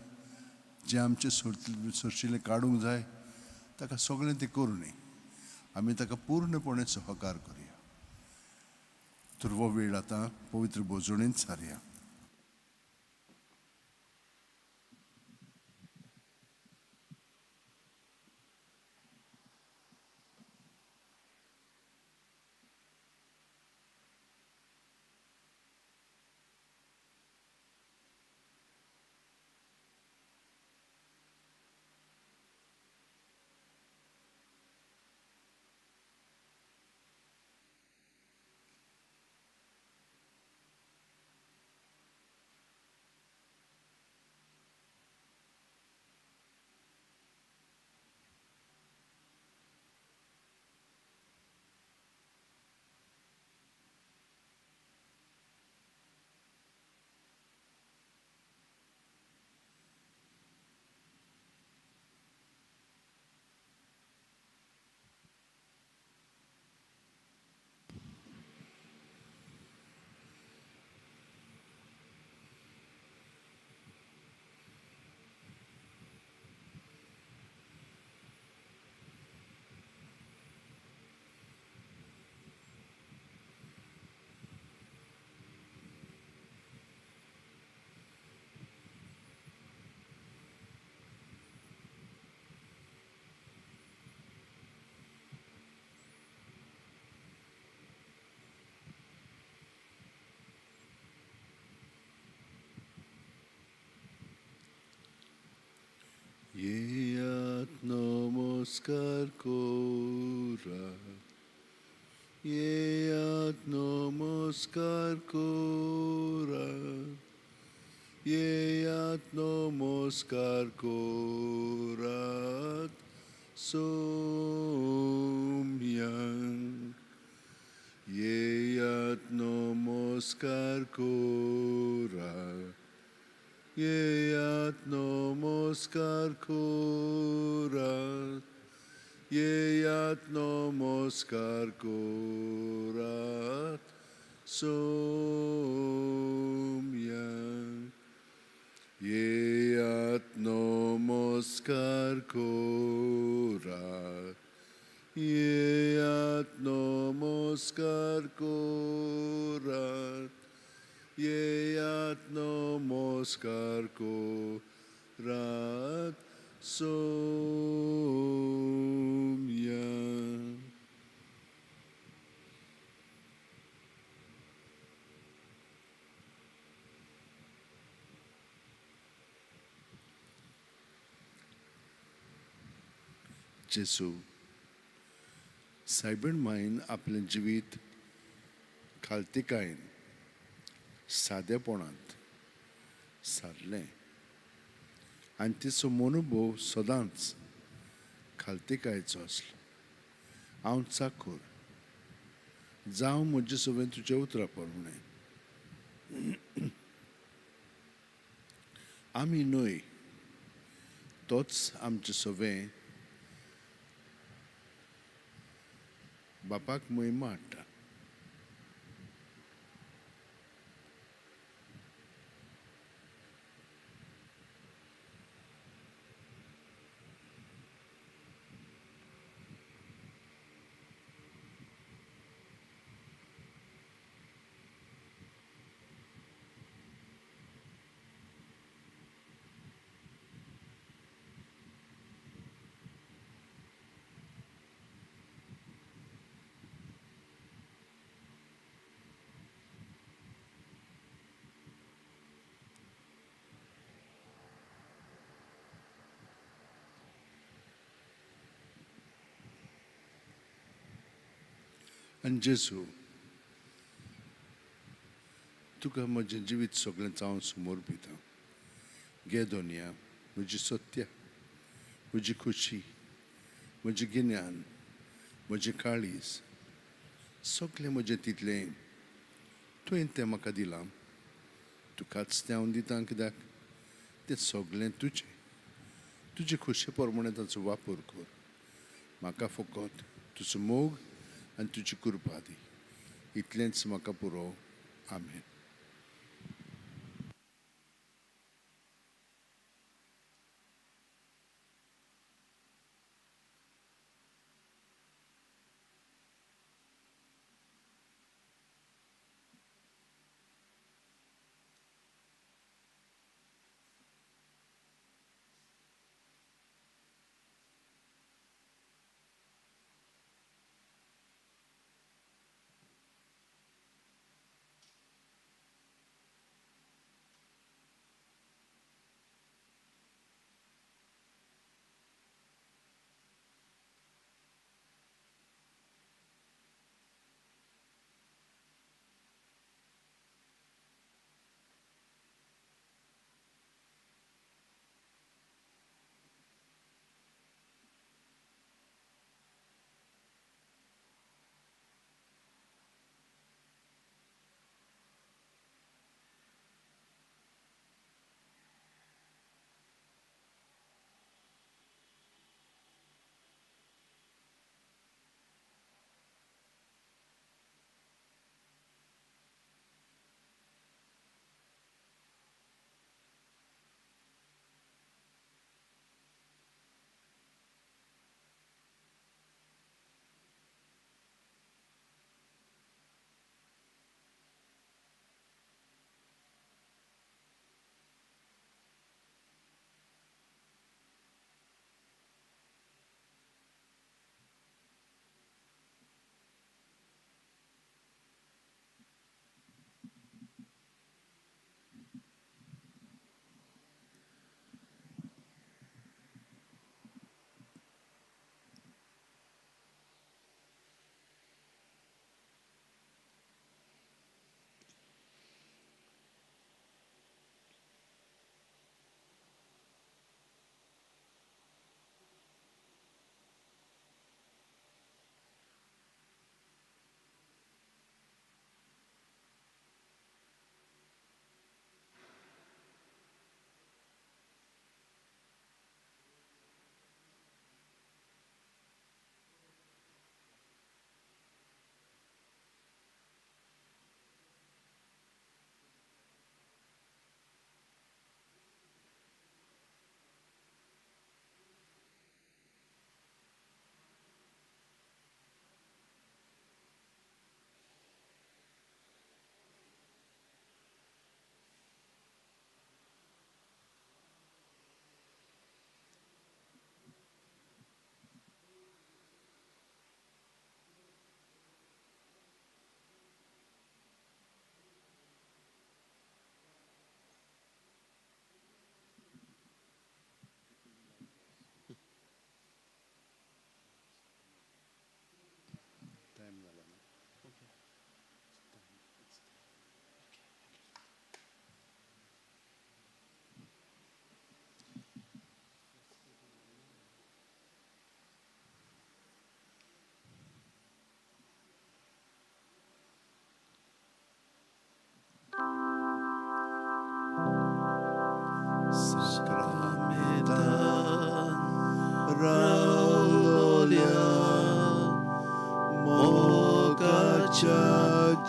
जें आमचें सरशिल्लें काडूंक जाय, ताका सगळें तें करूं. आमी ताका पूर्णपणे सहकार करुया. तर हो वेळ आतां पवित्र भोजवणेंत सारया. येयात नमस्कार कोरा, येयात नमस्कार कोरा, येयात नमस्कार कोरात सोयरा. নমস্কার করা Yeyat namaskar korat, Yeyat namaskar korat, Somyan. Yeyat namaskar korat, Yeyat namaskar korat, Yeyat namaskar korat somyan. जेसू सायबीण मायेन आपलें जिवीत खालतिकायेन सादेपणांत सारलें आनी तिचो मनोभव सदांच खालतिकायेचो आसलो. हांव चाकूर जावं म्हजे सवें तुज्या उतरां प्रमाणें आमी न्हय तोच आमचें सवें बापाक महिमा हाडटा. आनी जेसू तुका म्हजें जिवीत सगळें चाव समोर भिता. घे दोनया म्हजी सत्य, म्हजी खुशी, म्हजें गिन्यान, म्हजें काळीज, सगळें म्हजें तितलें तुवें तें म्हाका दिलां. तुकाच तें हांव दितां कित्याक तें सगळें तुजें. तुजे खुशे प्रमाणें ताचो वापर कर. म्हाका फकत तुजो मोग आनी तुजी कृपा दी. इतलेंच म्हाका पुरो. आमेन.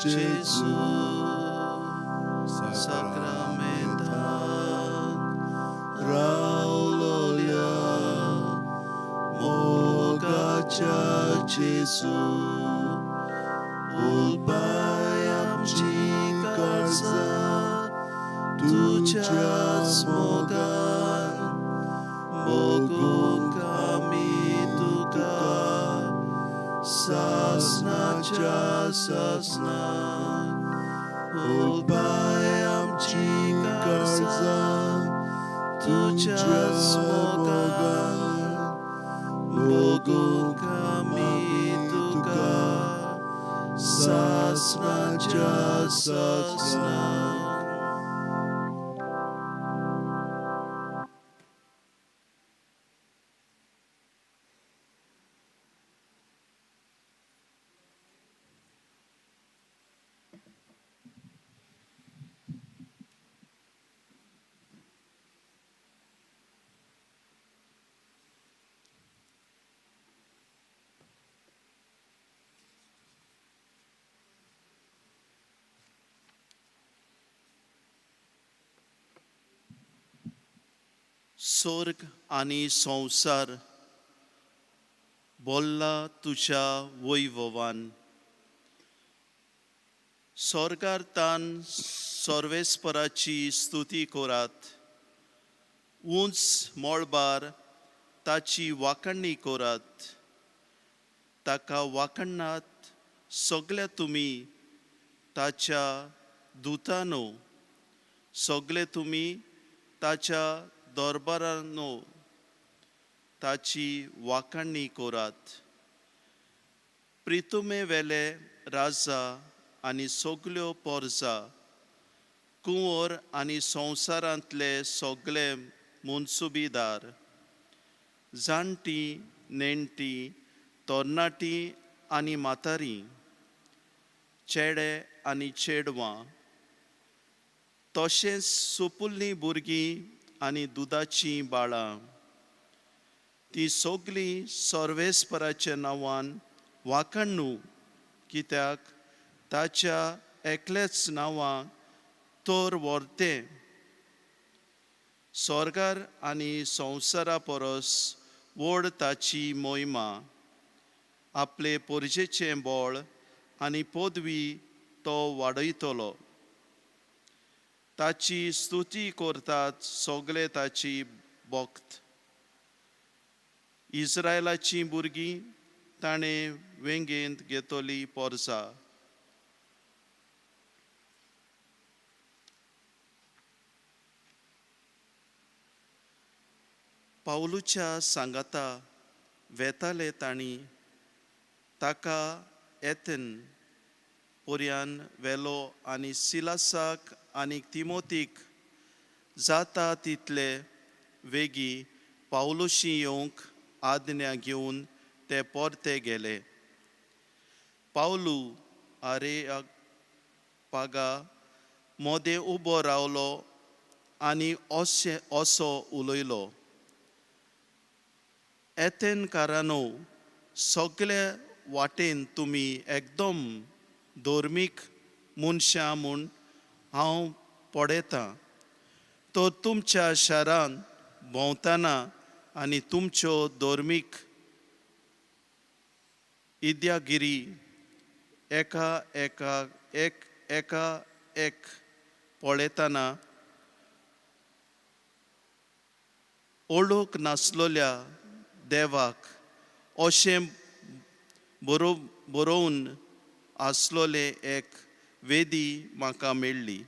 जेजू sacramental रावलोल्या मोगाच्या जेजू उलपाय आमची काळजां तुझ्याच मोगान मोगूंक आमी तुका सासनाच्या सासनान उलपाय आमची काळजां तुझ्याच मोगान मोगूंक आमी तुका सासनाच्या सासनान. स्वर्ग आणि संसार बोल्ला तुझ्या वैभवान स्वर्गार्थान सर्वेस्पराची स्तुती करात उंच मळबार ताची वाखणणी करात ताका वाखणात सगळे तुमी ताच्या दुतानो सगळे तुमी ताच्या दरबारानो ताची वाखणणी करात प्रितुमे वेले राजा आनी सगल्यो पोरजा कुंवर आनी संवसारांतले सगळे मुनसुबीदार जाणटी नेणटी तरणाटी आनी म्हातारी चेडे आनी चेडवां तशेंच सुपुल्लीं भुरगीं आनी दुदाचीं बाळां ती सगळीं सर्वेस्पराच्या नांवान वाखण्णू कित्याक ताच्या एकलेच नांवां तोर व्हरते स्वर्गार आनी संवसारा परस व्हड ताची मोहिमा आपले पोरजेचें बळ आनी पदवी तो वाडयतलो ताची स्तुती करतात सगळे ताची भक्त इस्रायलाचीं भुरगीं ताणें वेंगेंत घेतली पोरसां पावलूच्या सांगाता वेताले तांणी ताका येतेन पर्यान वेलो आनी सिलासाक आनी तिमोतीक जाता तितले वेगी पावलुशी येवंक आज्ञा घेवन ते परते गेले पावलू आरेपागा मोदे उबो रावलो आनी असो उलयलो एथेनकारांनो सगळे वाटेन तुमी एकदम धोर्मीक मनशां म्हूण हांव पळयतां तो तुमच्या शारांत भोंवतना आनी तुमच्यो धोर्मीक इद्यागिरी एका एक पळयतना ओळख नासलोल्या देवाक अशें बरोवन आसलोले एक वेदी म्हाका मेळ्ळी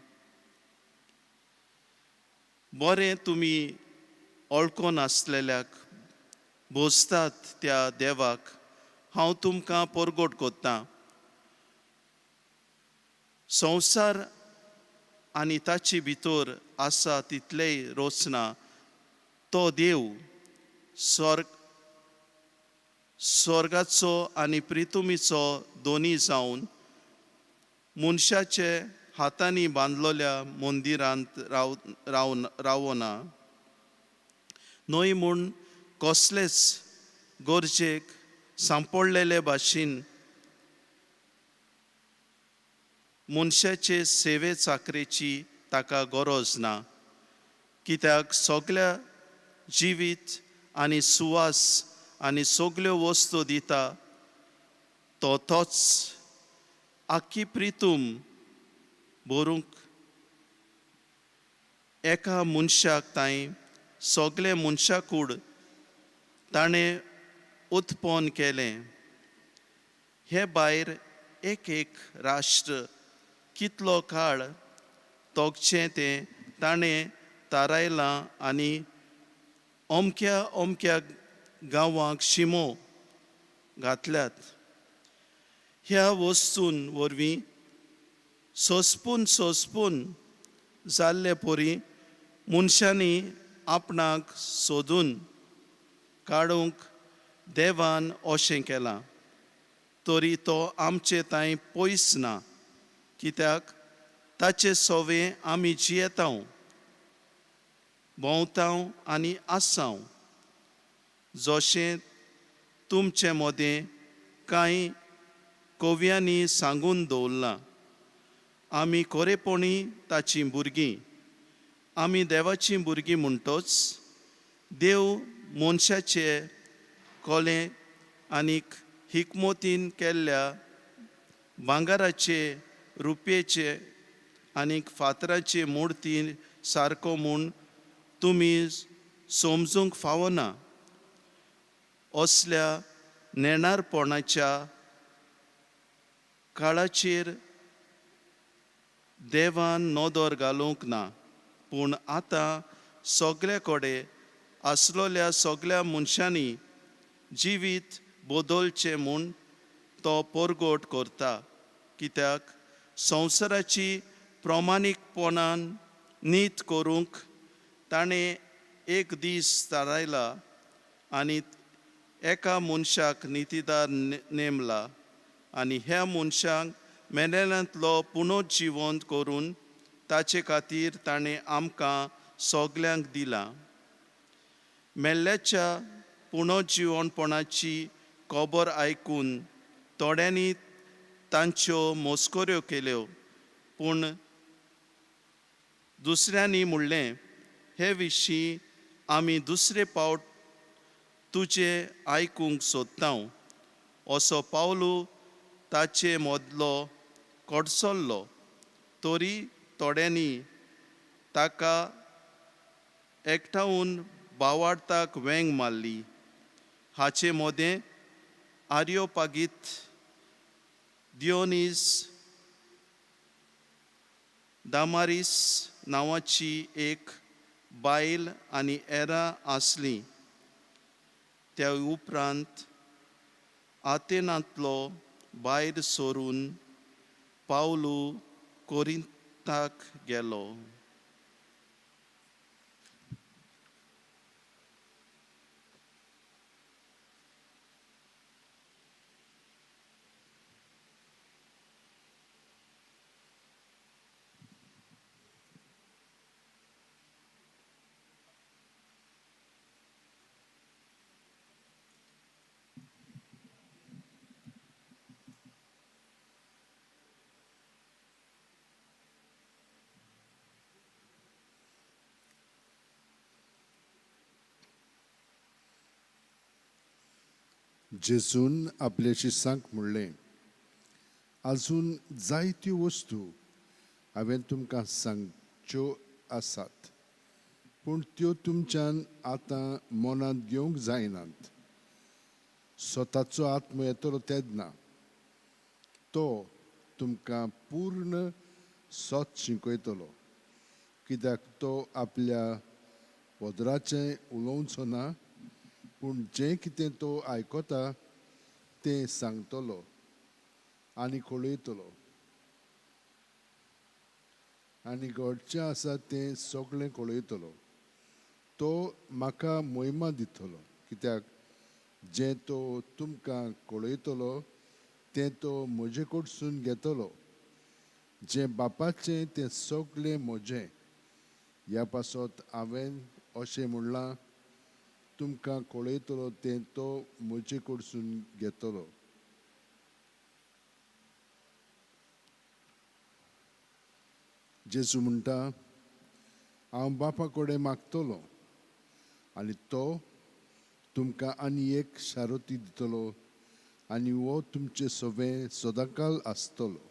बरें तुमी वळखो नासलेल्याक भोसतात त्या देवाक हांव तुमकां परगट कोत्तां संवसार आनी ताचे भितर आसा तितलेय रोचना तो देव स्वर्गाचो आनी प्रितुमीचो दोनी जावन मनशाचे हातांनी बांदलोल्या मंदिरांत रावना न्हय म्हूण कसलेच गरजेक सांपडलेले भाशेन मनशाचे सेवे चाकरेची ताका गरज ना, कित्याक सगल्या जिवीत आनी सुवास आनी सगल्यो वस्तू दिता तोच आख्खी प्रितूम भरूंक एका मनशाक ताई सगळे मनशाकूड ताणें उत्पन्न केलें. हे भायर एक राष्ट्र कितलो काळ तोगचें तें ताणें थारायलां आनी अमक्या गांवांक शिमो घातल्यात. ह्या वस्तून वरवीं सोंसपून जाल्ले परी मनशांनी आपणाक सोदून काडूंक देवान अशें केलां. तरी तो आमचे ताईं पयस ना, कित्याक ताचे सोवे आमी जियेतांव, भोंवतांव आनी आसांव. जशें तुमचे मदें कांय कव्यांनी सांगून दवरलां, आमी खरेपणी ताचीं भुरगीं. आमी देवाचीं भुरगीं म्हणटोच देव मनशाचे कोले आनीक हिकमतीन केल्ल्या भांगाराचे, रुपयेचे आनीक फातराचे मुर्ती सारको म्हूण तुमी समजूंक फावना. असल्या नेणारपणाच्या काळाचेर देवान नदर घालूंक ना, पूण आतां सगळे कडेन आसलोल्या सगळ्या मनशांनी जिवीत बदलचें म्हूण तो परगट करता. कित्याक संवसाराची प्रमाणीकपणान नीत करूंक ताणें एक दीस थारायला आनी एका मनशाक नितीदार नेमला आनी ह्या मनशाक मेलेल्यांतलो पुनर्जिवंत करून ताचे खातीर ताणें आमकां सगल्यांक दिलां. मेल्ल्याच्या पुनर्जिवणपणाची खबर आयकून थोड्यांनी तांच्यो मस्कऱ्यो केल्यो, पूण दुसऱ्यांनी म्हणलें, हे विशीं आमी दुसरे फावट तुजें आयकूंक सोदतांव. असो पावलू ताचे मदलो कडसरलो. तरी थोड्यांनी ताका एकठांवन भावार्थाक वेंग मारली. हाचे मदें आर्योपागीत, दियोनीस, दामारीस नांवाची एक बायल आनी हेरां आसलीं. त्या उपरांत आतेनांतलो भायर सोरून पावलू कोरिंताक गेलो. जेजून आपल्या शिसांक म्हणलें, आजून जायत्यो वस्तू हांवें तुमकां सांगच्यो आसात, पूण त्यो तुमच्यान आतां मनांत घेवंक जायनात. स्वताचो आत्मो येतलो तेन्ना तो तुमकां पूर्ण सोत शिकयतलो, कित्याक तो आपल्या पदराचें उलोवचो ना, पूण जें कितें तो आयकता तें सांगतलो आनी कळयतलो. आनी घडचें आसा तें सगळें कळयतलो. तो म्हाका मोहिमा दितलो, कित्याक जें तो तुमकां कळयतलो तें तो म्हजे कडसून घेतलो. जें बापाचें तें सगळें म्हजें. ह्या पासत हांवें अशें म्हणलां, तुमकां कळयतलो तें तो म्हजे कडसून घेतलो. जेजू म्हणटा, हांव बापा कडेन मागतलो आनी तो तुमकां आनी एक शारोती दितलो आनी हो तुमचे सवे सदांकाल आसतलो.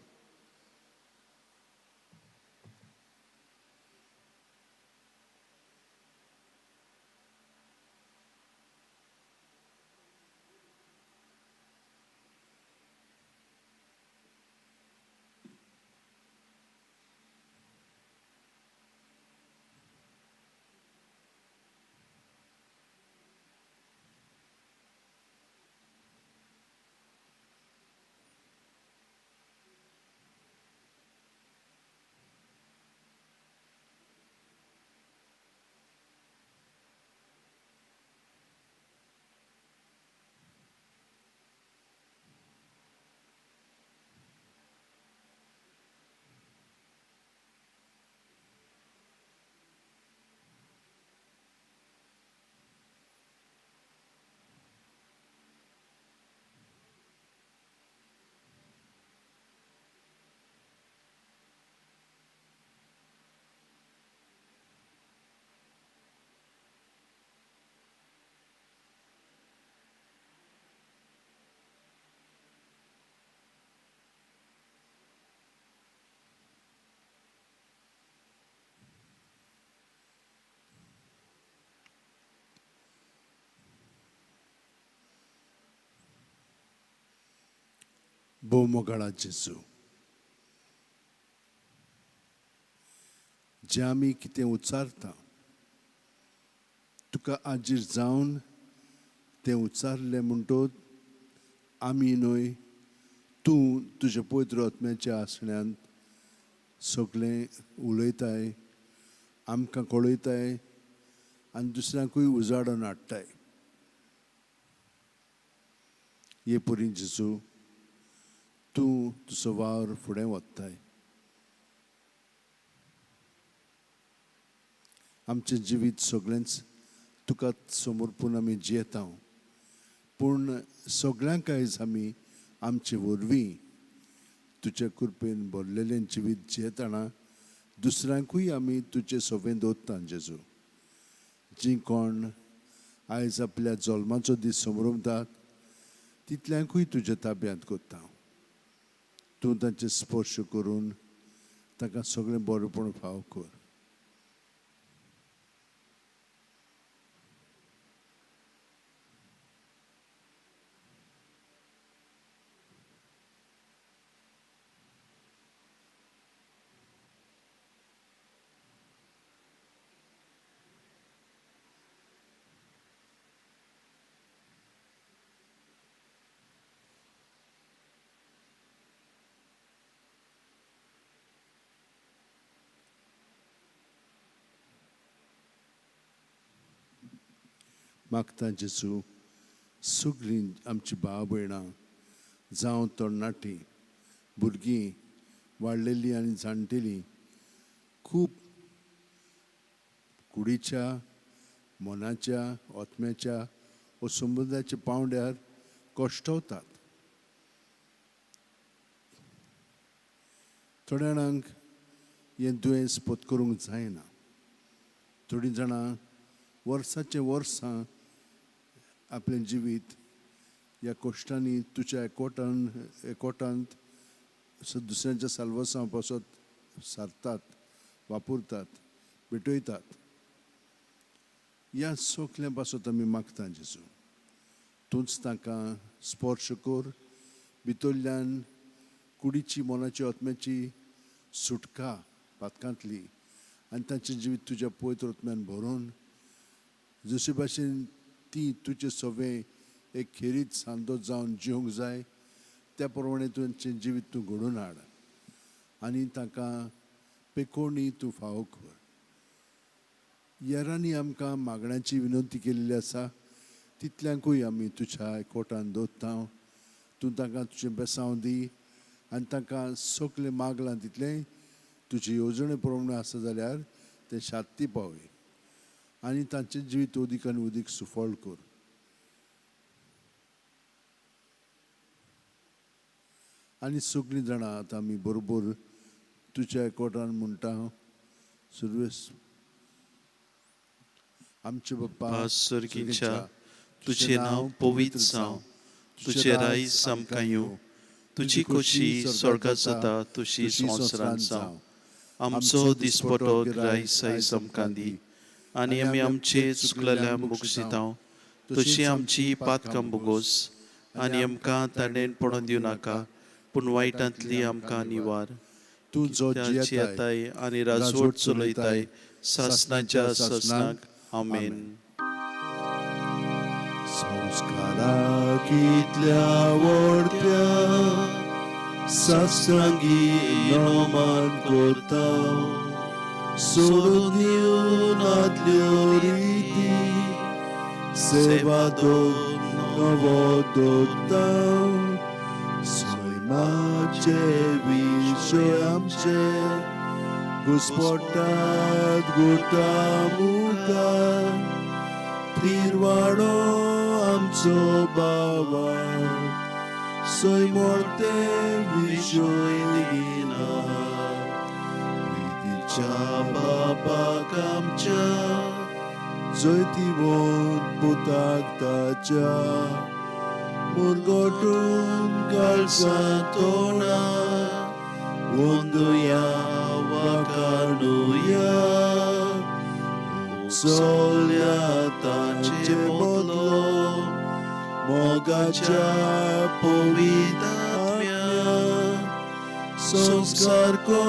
भोव मोगाळा जेजू, जे आमी कितें उच्चारता तुका आजीर जावन तें उच्चारलें म्हणटोच आमी न्हय, तूं तुज्या पवित्र आत्म्याच्या आसण्यांत सगळें उलयताय, आमकां कळयताय आनी दुसऱ्यांकूय उजाडून हाडटाय. हे परी जेजू, तूं तुजो वावर फुडें व्हरताय. आमचें जिवीत सगळेंच तुका समर्पून आमी जियेता, पूण सगळ्यांक आयज आमी आमचे वरवीं तुज्या कृपेन भरलेलें जिवीत जियेतना दुसऱ्यांकूय आमी तुजे सवें दवरता. जेजू, जीं कोण आयज आपल्या जल्माचो दीस समरमतात तितल्यांकूय तुज्या ताब्यांत करता. तूं तांचे स्पर्श करून ताका सगळें बरेंपण फाव कर. मागता जेजू, सगळीं आमची भाव भयणां जावं तरणाटीं, भुरगीं, वाडलेलीं आनी जाणटेलीं खूब कुडीच्या, मनाच्या, आत्म्याच्या व संबंदाच्या पावंड्यार कश्टवतात. थोड्या जाणांक हें दुयेंस पत्करूंक जायना. थोडीं जाणां वर्साचे वर्सां आपलें जिवीत ह्या कश्टांनी तुज्या एकवटांत दुसऱ्यांच्या साल्वसां पासत सारतात, वापरतात, भेटयतात. ह्या सगळ्या पासत आमी मागता जेजू, तूंच तांकां स्पर्श कर, भितरल्यान कुडीची, मनाची, आत्म्याची सुटका पातकांतली आनी तांचें जिवीत तुज्या पवित्र आत्म्यान भरून जशे भाशेन ती तुजें सवें एक खेरीत सांदो जावन जिवंक जाय त्या प्रमाणे तुजें जिवीत तूं घडोवन हाड आनी तांकां पेकोवणी तूं फावो कर. येरांनी आमकां मागण्याची विनंती केलेली आसा तितल्यांकूय आमी तुज्या एकवटान दवरता. तूं तांकां तुजें बेसांव दी आनी तांकां सगळें मागलां तितलें तुजे येवजणे प्रमाणे आसा जाल्यार तें शांती पावय आनी तांचें जिवीत उदीक आनी उदीक सुफळ कर. आनी सगळीं जाणां आतां आमी बरोबर तुज्या एकवटान म्हणटा हांव सुरवेस आमचे बाप्पा सर्गीच्या तुझे नाव पवित्र जावं, तुझे राईस आमकां येवं, तुजी खोशी स्वर्गात जाता तुशी संवसारांत जावं. आमचो दिसपटो गिरायस आयज आमकां दी, आनी आमी आमचे चुकलेल्या मुगशितांव तशी आमची पातकां बोगोस, आनी आमकां ताणेन पडोवन दिवं नाका, पूण वायटांतली आमकां निवार. तूं जो येताय आनी राजवट चलयताय सासणाच्या सासणाक. आमेन. संस्काराक इतल्या आवडत्या सासरांगी नोमान करता, सोडून दिवन आदल्यो रिती सेवा दोन नवो दोता. सैमाचे विशय आमचे घुसपटात घुटा मुखार, थिरवाडो आमचो बाबा सैमोरते विशय दिना. प्रितीच्या बापाक आमच्या जैतिवोन पुताक ताच्या मुरगोटून काळसा तोणा वंदुया वाकाणुया. सोल्या तांचे बदलो मोगाच्या पवित्रात्म्या, संस्कार को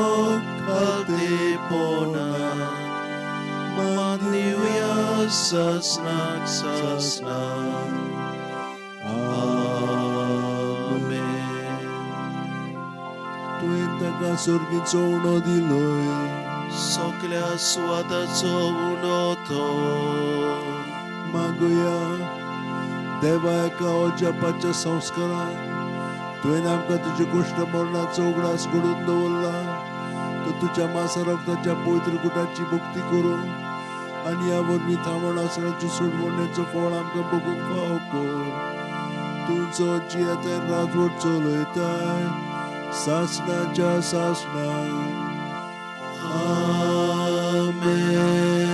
खालते पोना मानिवया सासनाक सासनाक. आमेन. तुवें ताका सर्गीचो उणो दिलोय, सगल्या सुवादाचो उणो तो. मागुया देवा एका जपाच्या संस्कारान तुवें आमकां तुजे कुश्ट मरणाचो उगडास घडून दवरला. तो तुज्या मासा रक्ताच्या पवित्र गुटाची भक्ती करून आनी ह्या वरवीं थांबण आसण्याचो सोडवण्याचो फळ आमकां बगूंक फाव कर. तुजो जियेते राजवट चलयताय सासणाच्या सासणाक. आमेन.